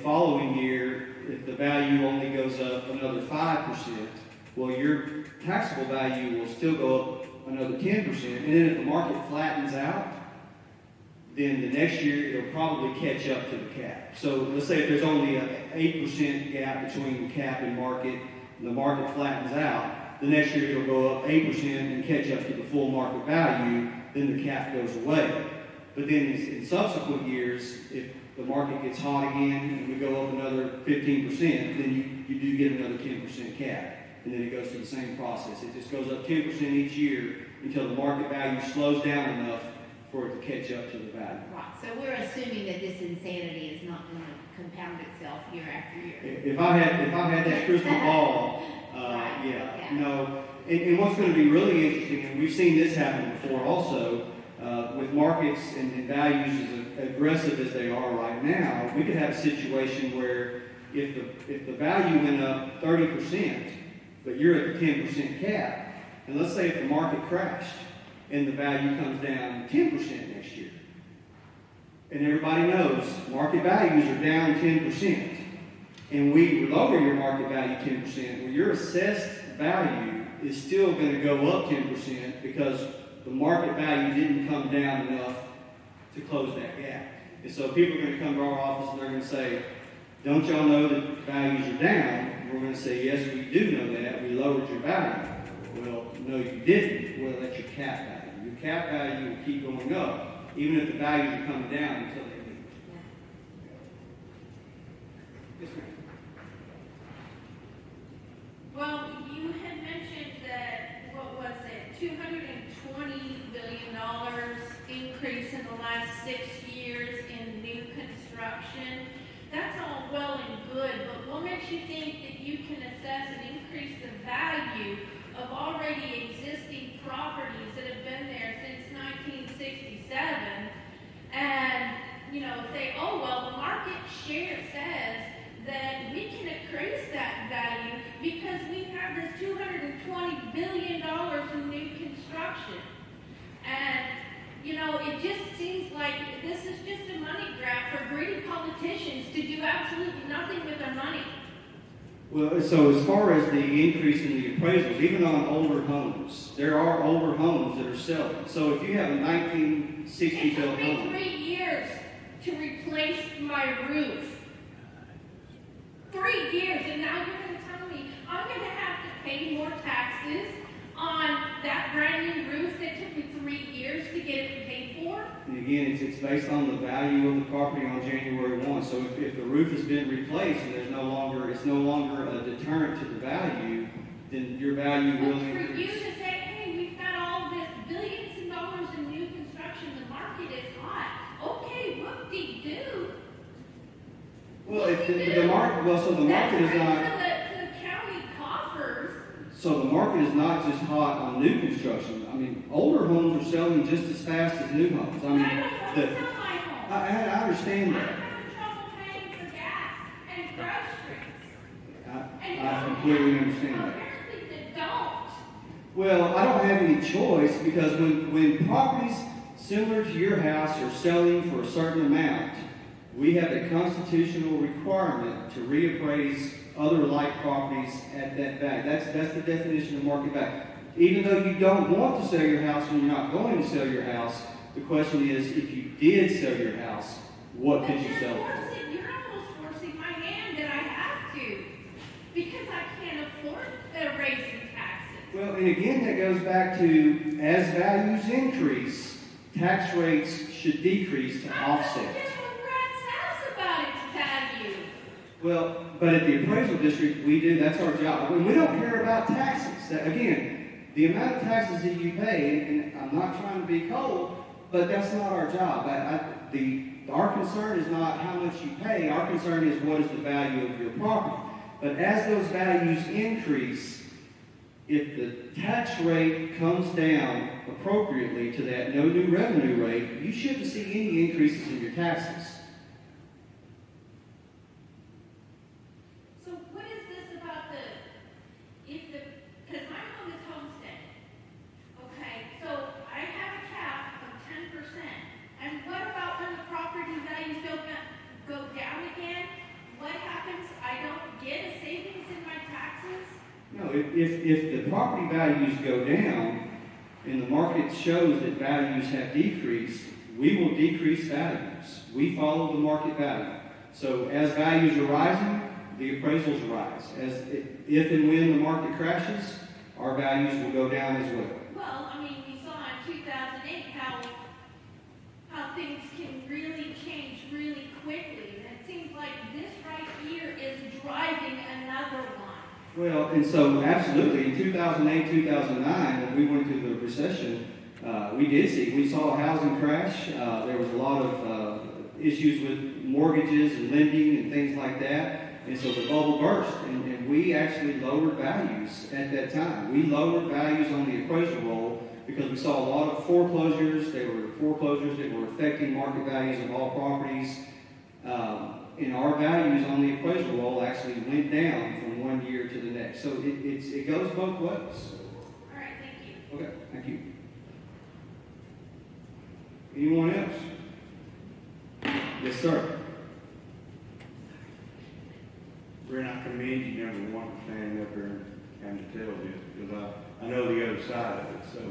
following year, if the value only goes up another 5%, well, your taxable value will still go up another 10%. And then if the market flattens out, then the next year it'll probably catch up to the cap. So let's say if there's only an 8% gap between the cap and market, and the market flattens out, the next year it'll go up 8% and catch up to the full market value, then the cap goes away. But then in subsequent years, if the market gets hot again and we go up another 15%, then you do get another 10% cap. And then it goes through the same process. It just goes up 10% each year until the market value slows down enough for it to catch up to the value. Right. So we're assuming that this insanity is not going to compound itself year after year. If I had that crystal ball, yeah. No. And what's going to be really interesting, and we've seen this happen before also, with markets and values as aggressive as they are right now, we could have a situation where if the value went up 30%, but you're at the 10% cap, and let's say if the market crashed and the value comes down 10% next year, and everybody knows market values are down 10%, and we lower your market value 10%, well, your assessed value is still going to go up 10% because the market value didn't come down enough to close that gap. And so people are going to come to our office and they're going to say, don't y'all know that values are down? And we're going to say, yes, we do know that. We lowered your value. Well, no, you didn't. Well, that's your cap value. Your cap value will keep going up, even if the values are coming down until they do. Yes, ma'am. Well, you had mentioned that, what was it, $220 billion increase in the last 6 years in new construction. That's all well and good, but what makes you think that you can assess and increase the value of already existing properties that have been there since 1967 and, say, oh, well, the market share says that we can increase that value because we have this $220 billion in new construction. And, it just seems like this is just a money grab for greedy politicians to do absolutely nothing with their money. Well, so as far as the increase in the appraisals, even on older homes, there are older homes that are selling. So if you have a 1960 built home. It took me 3 years to replace my roof. 3 years, and now you're going to tell me I'm going to have to pay more taxes on that brand new roof that took me 3 years to get it paid for? And again, it's based on the value of the property on January 1. So if the roof has been replaced and it's no longer a deterrent to the value, then your value will increase. For you to say, hey, we've got all this billions of dollars in new construction, the market is hot. Okay, whoop-de-doo. Well, the market is not. The county coffers. So the market is not just hot on new construction. I mean, older homes are selling just as fast as new homes. I mean, I don't want to sell my home. I understand that. I'm having trouble paying for gas and groceries. I completely understand that. Apparently they don't. Well, I don't have any choice because when properties similar to your house are selling for a certain amount, we have a constitutional requirement to reappraise other like properties at that value. That's the definition of market value. Even though you don't want to sell your house when you're not going to sell your house, the question is, if you did sell your house, what could you sell it for? You're almost forcing my hand that I have to, because I can't afford raising taxes. Well, and again, that goes back to, as values increase, tax rates should decrease to offset. Well, but at the appraisal district, that's our job. We don't care about taxes. Again, the amount of taxes that you pay, and I'm not trying to be cold, but that's not our job. Our concern is not how much you pay. Our concern is what is the value of your property. But as those values increase, if the tax rate comes down appropriately to that no new revenue rate, you shouldn't see any increases in your taxes. Because my home is homestead. Okay, so I have a cap of 10%. And what about when the property values go down again? if the property values go down and the market shows that values have decreased, we will decrease values. We follow the market value. So as values are rising, the appraisals rise. If and when the market crashes, our values will go down as well. Well, I mean, we saw in 2008 how things can really change really quickly. And it seems like this right here is driving another one. Well, and so absolutely, in 2008, 2009, when we went through the recession, we saw a housing crash. There was a lot of issues with mortgages and lending and things like that. And so the bubble burst, and we actually lowered values at that time. We lowered values on the appraisal roll because we saw a lot of foreclosures. There were foreclosures that were affecting market values of all properties. And our values on the appraisal roll actually went down from one year to the next. So it goes both ways. All right, thank you. Okay, thank you. Anyone else? Yes, sir. Brent, I commend you, number one, for standing up here and to tell this, because I know the other side of it, so,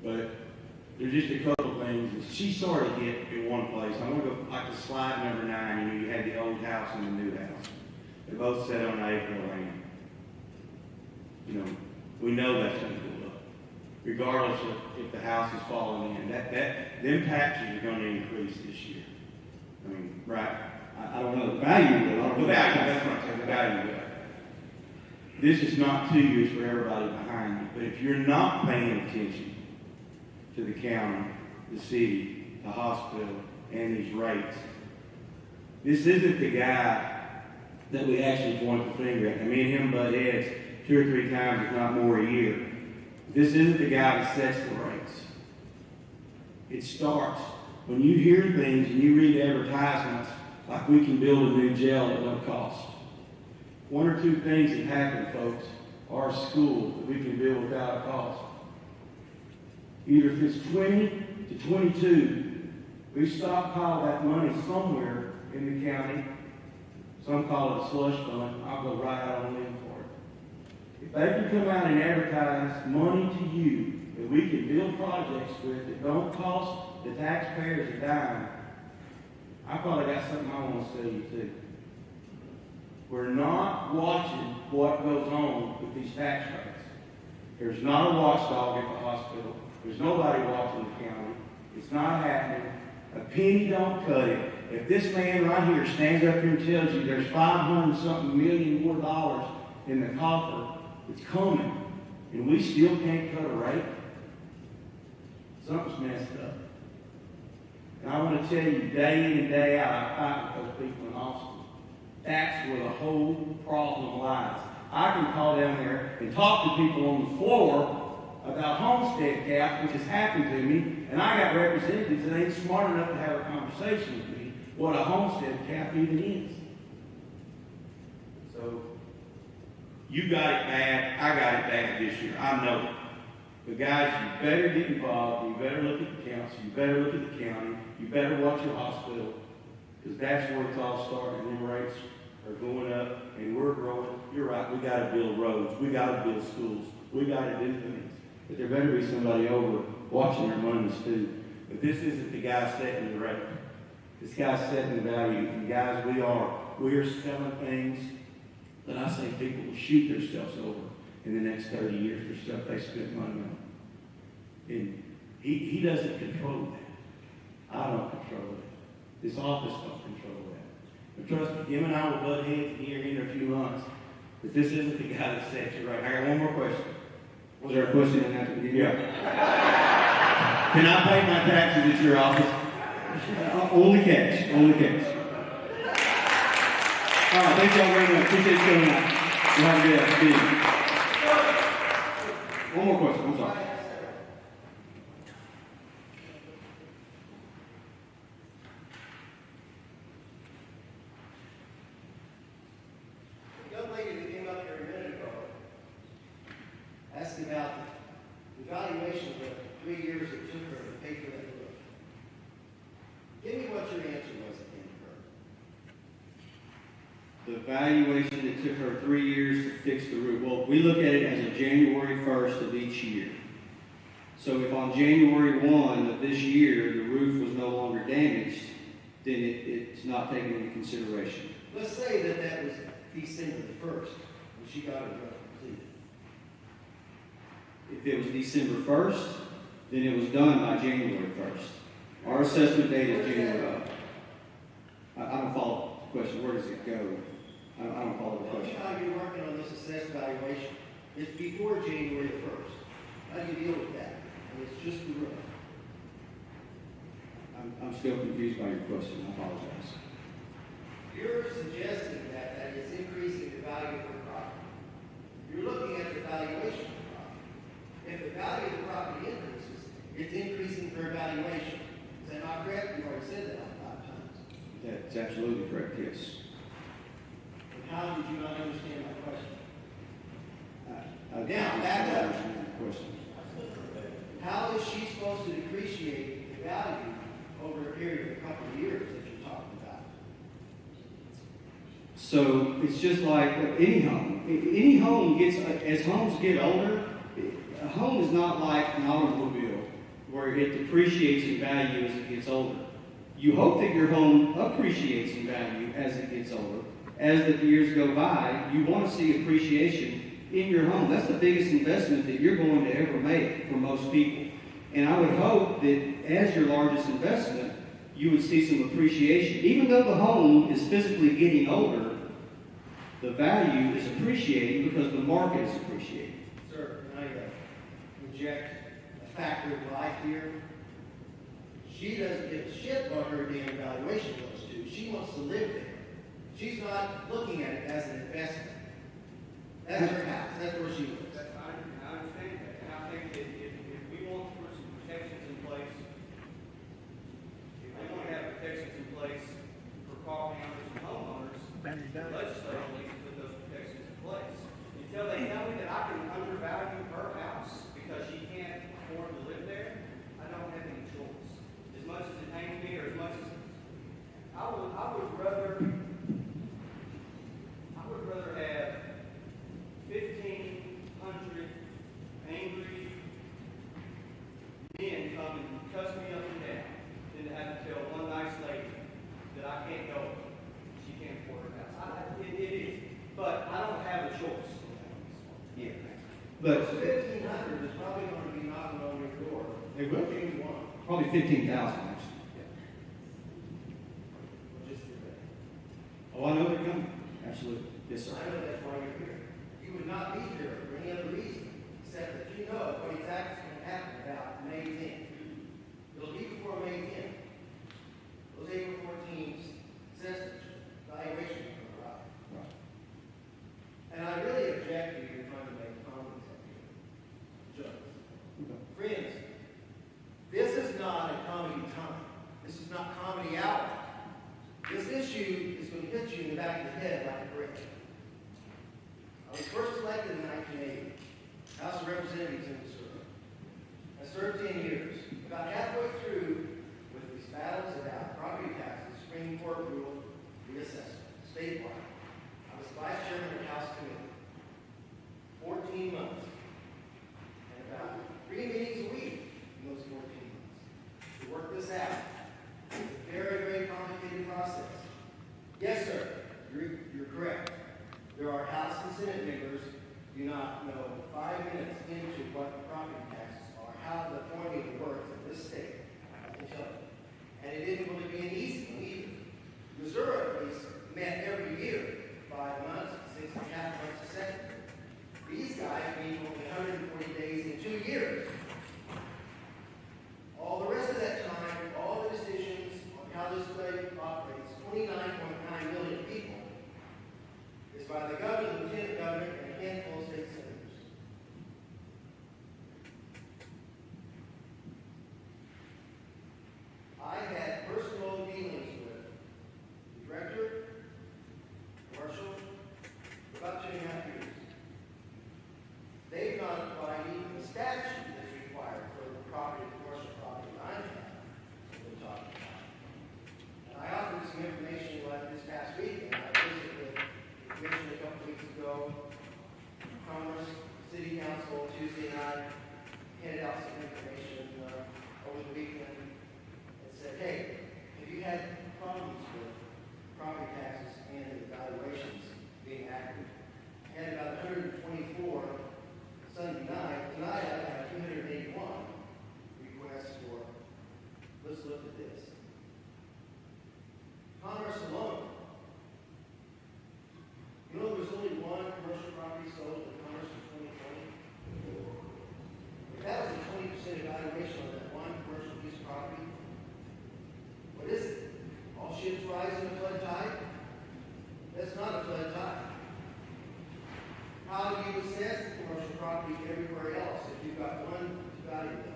but there's just a couple of things. She sort of hit in one place. I'm going to go, like the slide number 9, you had the old house and the new house. They both set on April land. We know that's going to go up, regardless of if the house is falling in. Them taxes are going to increase this year. I mean, right? I don't know the value, but The value, that's what I'm saying, the value of it. This is not to you, it's for everybody behind you. But if you're not paying attention to the county, the city, the hospital, and these rates, this isn't the guy that we actually point the finger at. Me and him butt heads 2 or 3 times, if not more, a year. This isn't the guy that sets the rates. It starts when you hear things and you read advertisements like we can build a new jail at no cost. 1 or 2 things that happen, folks, are a school that we can build without a cost. Either if it's 20 to 22, we stockpile that money somewhere in the county. Some call it a slush fund. I'll go right out on a limb for it. If they can come out and advertise money to you that we can build projects with that don't cost the taxpayers a dime, I probably got something I want to say you too. We're not watching what goes on with these tax rates. There's not a watchdog at the hospital. There's nobody watching the county. It's not happening. A penny don't cut it. If this man right here stands up here and tells you there's $500-something million more dollars in the coffer, it's coming, and we still can't cut a rate, something's messed up. And I want to tell you, day in and day out, I fight with those people in Austin. That's where the whole problem lies. I can call down there and talk to people on the floor about homestead cap, which has happened to me, and I got representatives that ain't smart enough to have a conversation with me what a homestead cap even is. So, you got it bad, I got it bad this year, I know it. But guys, you better get involved, you better look at the council, you better look at the county, you better watch your hospital, because that's where it's all starting. Them rates are going up, and we're growing. You're right, we got to build roads, we got to build schools, we got to do things. But there better be somebody over watching their monies too. But this isn't the guy setting the rate. This guy's setting the value. And guys, we are selling things that I think people will shoot themselves over in the next 30 years for stuff they spent money on. And he doesn't control that. I don't control it. This office don't control that. But trust me, him and I will butt heads here in a few months. But this isn't the guy that sets it right. I got one more question. Was there a question in that? Yeah. Can I pay my taxes at your office? Only cash. Only cash. All right, thank y'all very much. Appreciate you coming out. You have a good afternoon. One more question. I'm sorry. The young lady that came up here a minute ago asked about the valuation of the 3 years it took her to pay for that roof. Give me what your answer was at the end of her. valuation, it took her 3 years to fix the roof. Well, we look at it as of January 1st of each year. So if on January 1 of this year, the roof was no longer damaged, then it's not taken into consideration. Let's say that that was December the 1st, when she got her roof completed. If it was December 1st, then it was done by January 1st. Our assessment date is January. I don't follow the question. Where does it go? I don't follow the Tell me question. how you're working on this assessed valuation. It's before January the 1st. How do you deal with that? And it's just the roof. I'm still confused by your question. I apologize. You're suggesting that it's increasing the value of the property. You're looking at the valuation of the property. If the value of the property increases, it's increasing her valuation. Is that not correct? You've already said that 5 times. That's absolutely correct, yes. And how did you not understand my question? I Now, back up. understand the question. How is she supposed to depreciate the value over a period of a couple of years that you're talking about? So it's just like any home. Any home gets, as homes get older, a home is not like an automobile where it depreciates in value as it gets older. You hope that your home appreciates in value as it gets older. As the years go by, you want to see appreciation in your home. That's the biggest investment that you're going to ever make for most people. And I would hope that as your largest investment, you would see some appreciation. Even though the home is physically getting older, the value is appreciating because the market is appreciating. Sir, can I inject a factor of life here? She doesn't give a shit what her damn valuation goes to. She wants to live there. She's not looking at it as an investment. That's her house. That's where she lives. I understand that. And I think that if we want to put some protections in place, if we want to have protections in place for property owners and homeowners, the legislature needs to put those protections in place. Until they tell me that I can undervalue her house because she can't afford to live there, I don't have any choice. As much as it pains me, or as much as I would rather have 1,500 angry men come and cuss me up and down than to have to tell one nice lady that I can't go. She can't afford her house. It is. But I don't have a choice. Yeah. But 1,500 is probably going to be knocking on your door. They will. What do you want? Probably 15,000 actually. Just do that. Oh, I know they're coming. Absolutely. Yes, sir. I know that's why you're here. You would not be here for any other reason except that you know what exactly is going to happen about May 10th. It'll be before May 10th. Those April 14th census valuations will arrive. Right. And I really object to you trying to make comments up here. Jokes. Okay. Friends, this is not a comedy time. This is not comedy hour. This issue is going to hit you in the back of the head like a brick. I was first elected in 1980, House of Representatives in Missouri. I served 10 years. About halfway through with these battles about property taxes, Supreme Court ruled reassessment, statewide. I was vice chairman of the House Committee. 14 months. And about 3 meetings a week in those 14 months to work this out. It's a very, very complicated process. Yes, sir, you're correct. There are House and Senate members who do not know 5 minutes into what the property taxes are, how the formula works in this state. I can let's look at this. Commerce alone. You know, there's only one commercial property sold in Commerce in 2020. If that was a 20% evaluation on that one commercial piece of property, what is it? All ships rise in a flood tide? That's not a flood tide. How do you assess the commercial property everywhere else if you've got one value done?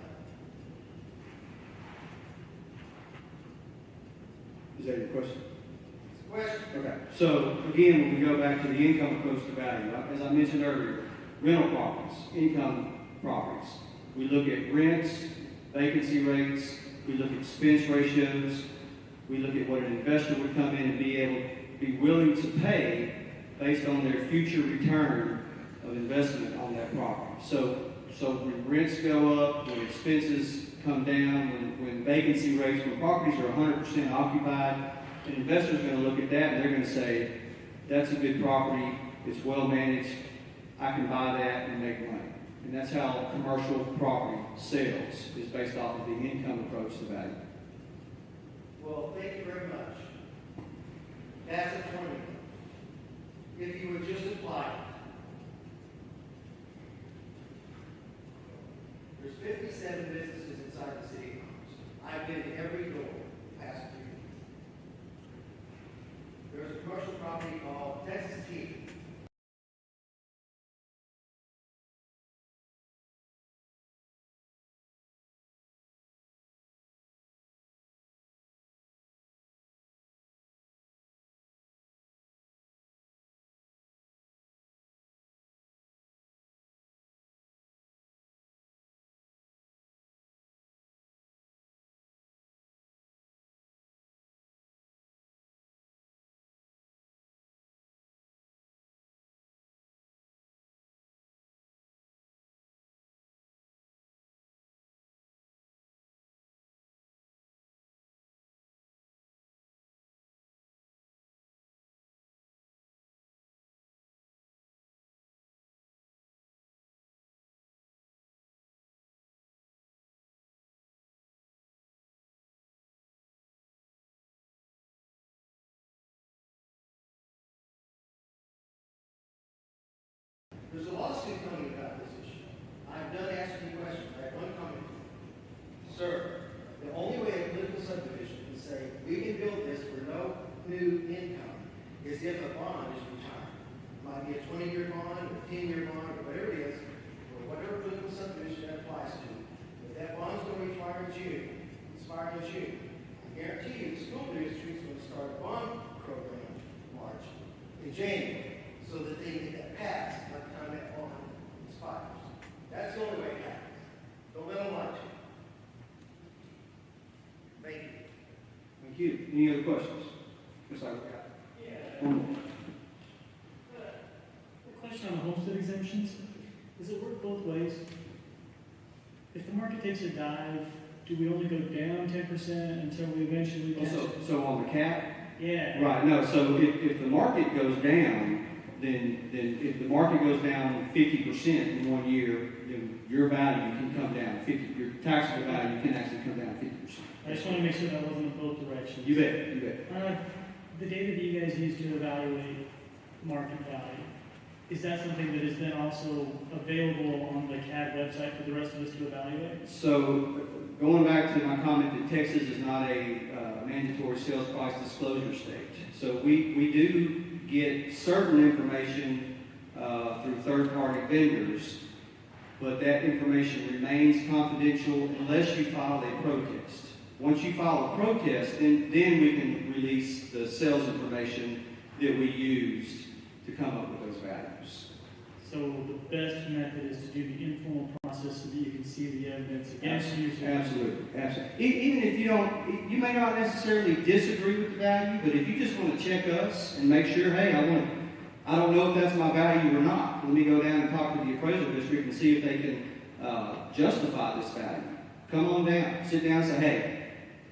Is that your question? It's a question. Okay. So again, when we go back to the income approach to value, as I mentioned earlier, rental properties, income properties. We look at rents, vacancy rates, we look at expense ratios, we look at what an investor would come in and be willing to pay based on their future return of investment on that property. So when rents go up, when expenses come down, when vacancy rates, when properties are 100% occupied, an investor is going to look at that and they're going to say, that's a good property, it's well managed, I can buy that and make money. And that's how commercial property sales is based off of the income approach to value. Well, thank you very much. That's a formula. If you would just apply it. There's 57 businesses inside the city of Commerce. I've been to every door the past 3 weeks. There's a commercial property called Texas Tea. There's a lawsuit coming about this issue. I'm done asking you questions. I have one comment. Sir, the only way a political subdivision can say we can build this for no new income is if a bond is retired. It might be a 20-year bond, or a 10-year bond, or whatever it is, or whatever political subdivision that applies to. If that bond's going to expire in June, I guarantee you the school district's going to start a bond program in March, in January, so that they can get that passed by the time that bond expires. That's the only way it happens. Don't let them lie to you. Thank you. Thank you. Any other questions? Yes, I got. Yeah. A question on the homestead exemptions. Does it work both ways? If the market takes a dive, do we only go down 10% until we eventually catch it? So on the cap? Yeah. Right, no, so if the market goes down, then if the market goes down 50% in 1 year, then your value can come down 50%, your taxable value can actually come down 50%. I just want to make sure that wasn't in both directions. You bet. The data that you guys use to evaluate market value, is that something that is then also available on the CAD website for the rest of us to evaluate? So going back to my comment that Texas is not a mandatory sales price disclosure state. So we do get certain information through third-party vendors, but that information remains confidential unless you file a protest. Once you file a protest, then we can release the sales information that we used to come up with those values. So the best method is to do the informal process so that you can see the evidence against you. Absolutely. Even if you may not necessarily disagree with the value, but if you just want to check us and make sure, hey, I don't know if that's my value or not. Let me go down and talk to the appraisal district and see if they can justify this value. Come on down, sit down and say, hey,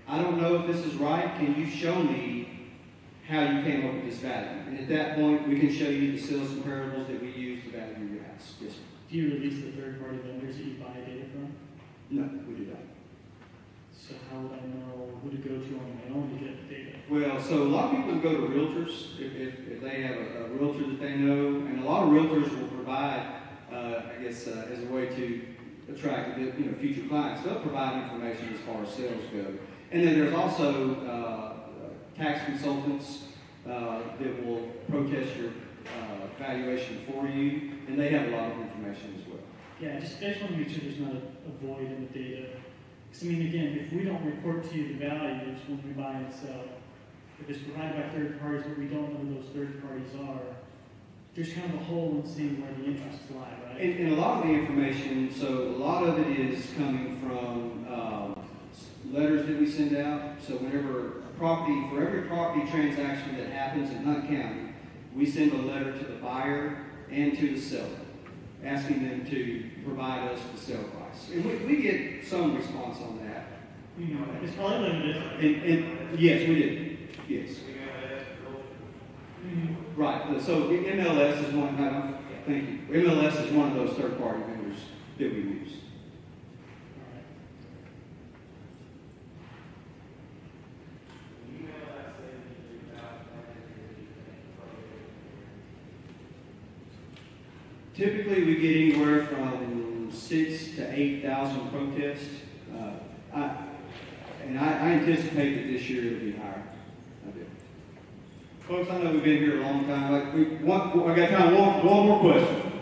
I don't know if this is right. Can you show me how you came up with this value? And at that point, we can show you the sales comparables that we use to value your house. Yes, sir. Do you release the third-party vendors that you buy data from? No, we do not. So how would I know go to on my own to get data? Well, so a lot of people go to realtors if they have a realtor that they know, and a lot of realtors will provide, I guess, as a way to attract future clients. They'll provide information as far as sales go. And then there's also tax consultants that will protest your valuation for you, and they have a lot of information as well. Yeah, I just want to make sure there's not a void in the data. Because, I mean, again, if we don't report to you the values when we buy and sell, if it's provided by third parties, but we don't know who those third parties are, there's kind of a hole in seeing where the interests lie, right? And a lot of the information, so a lot of it is coming from letters that we send out. So whenever for every property transaction that happens in Hunt County, we send a letter to the buyer and to the seller, asking them to provide us the sale price. And we get some response on that. It's probably limited. And yes, we did. Yes. Right. So MLS is one. Thank you. MLS is one of those third-party vendors that we use. Typically, we get anywhere from 6,000 to 8,000 protests. I anticipate that this year it'll be higher. I do. Folks, I know we've been here a long time. I got time. One more question.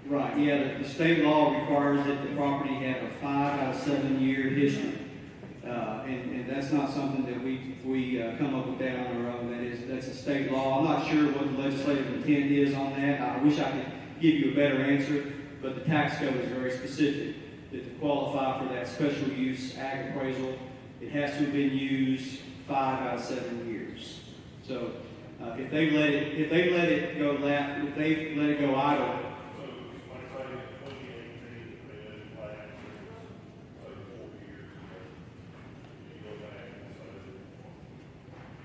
Right, yeah, the state law requires that the property have a 5 out of 7 year history. And that's not something that we come up with that on our own. That's a state law. I'm not sure what the legislative intent is on that. I wish I could give you a better answer, but the tax code is very specific that to qualify for that special use ag appraisal, it has to have been used 5 out of 7 years. So if they let it go idle.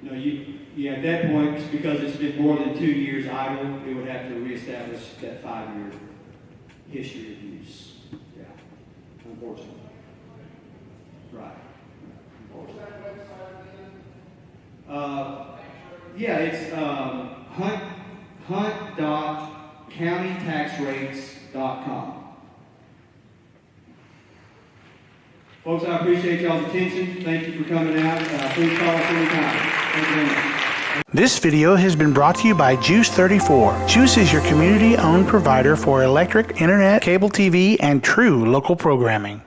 No, at that point, because it's been more than 2 years idle, it would have to reestablish that 5-year history of use. Yeah, unfortunately. Right. Yeah, it's hunt.countytaxrates.com. Folks, I appreciate y'all's attention. Thank you for coming out. Please call us anytime. Thank you very much. This video has been brought to you by GEUS 34. GEUS is your community-owned provider for electric, internet, cable TV, and true local programming.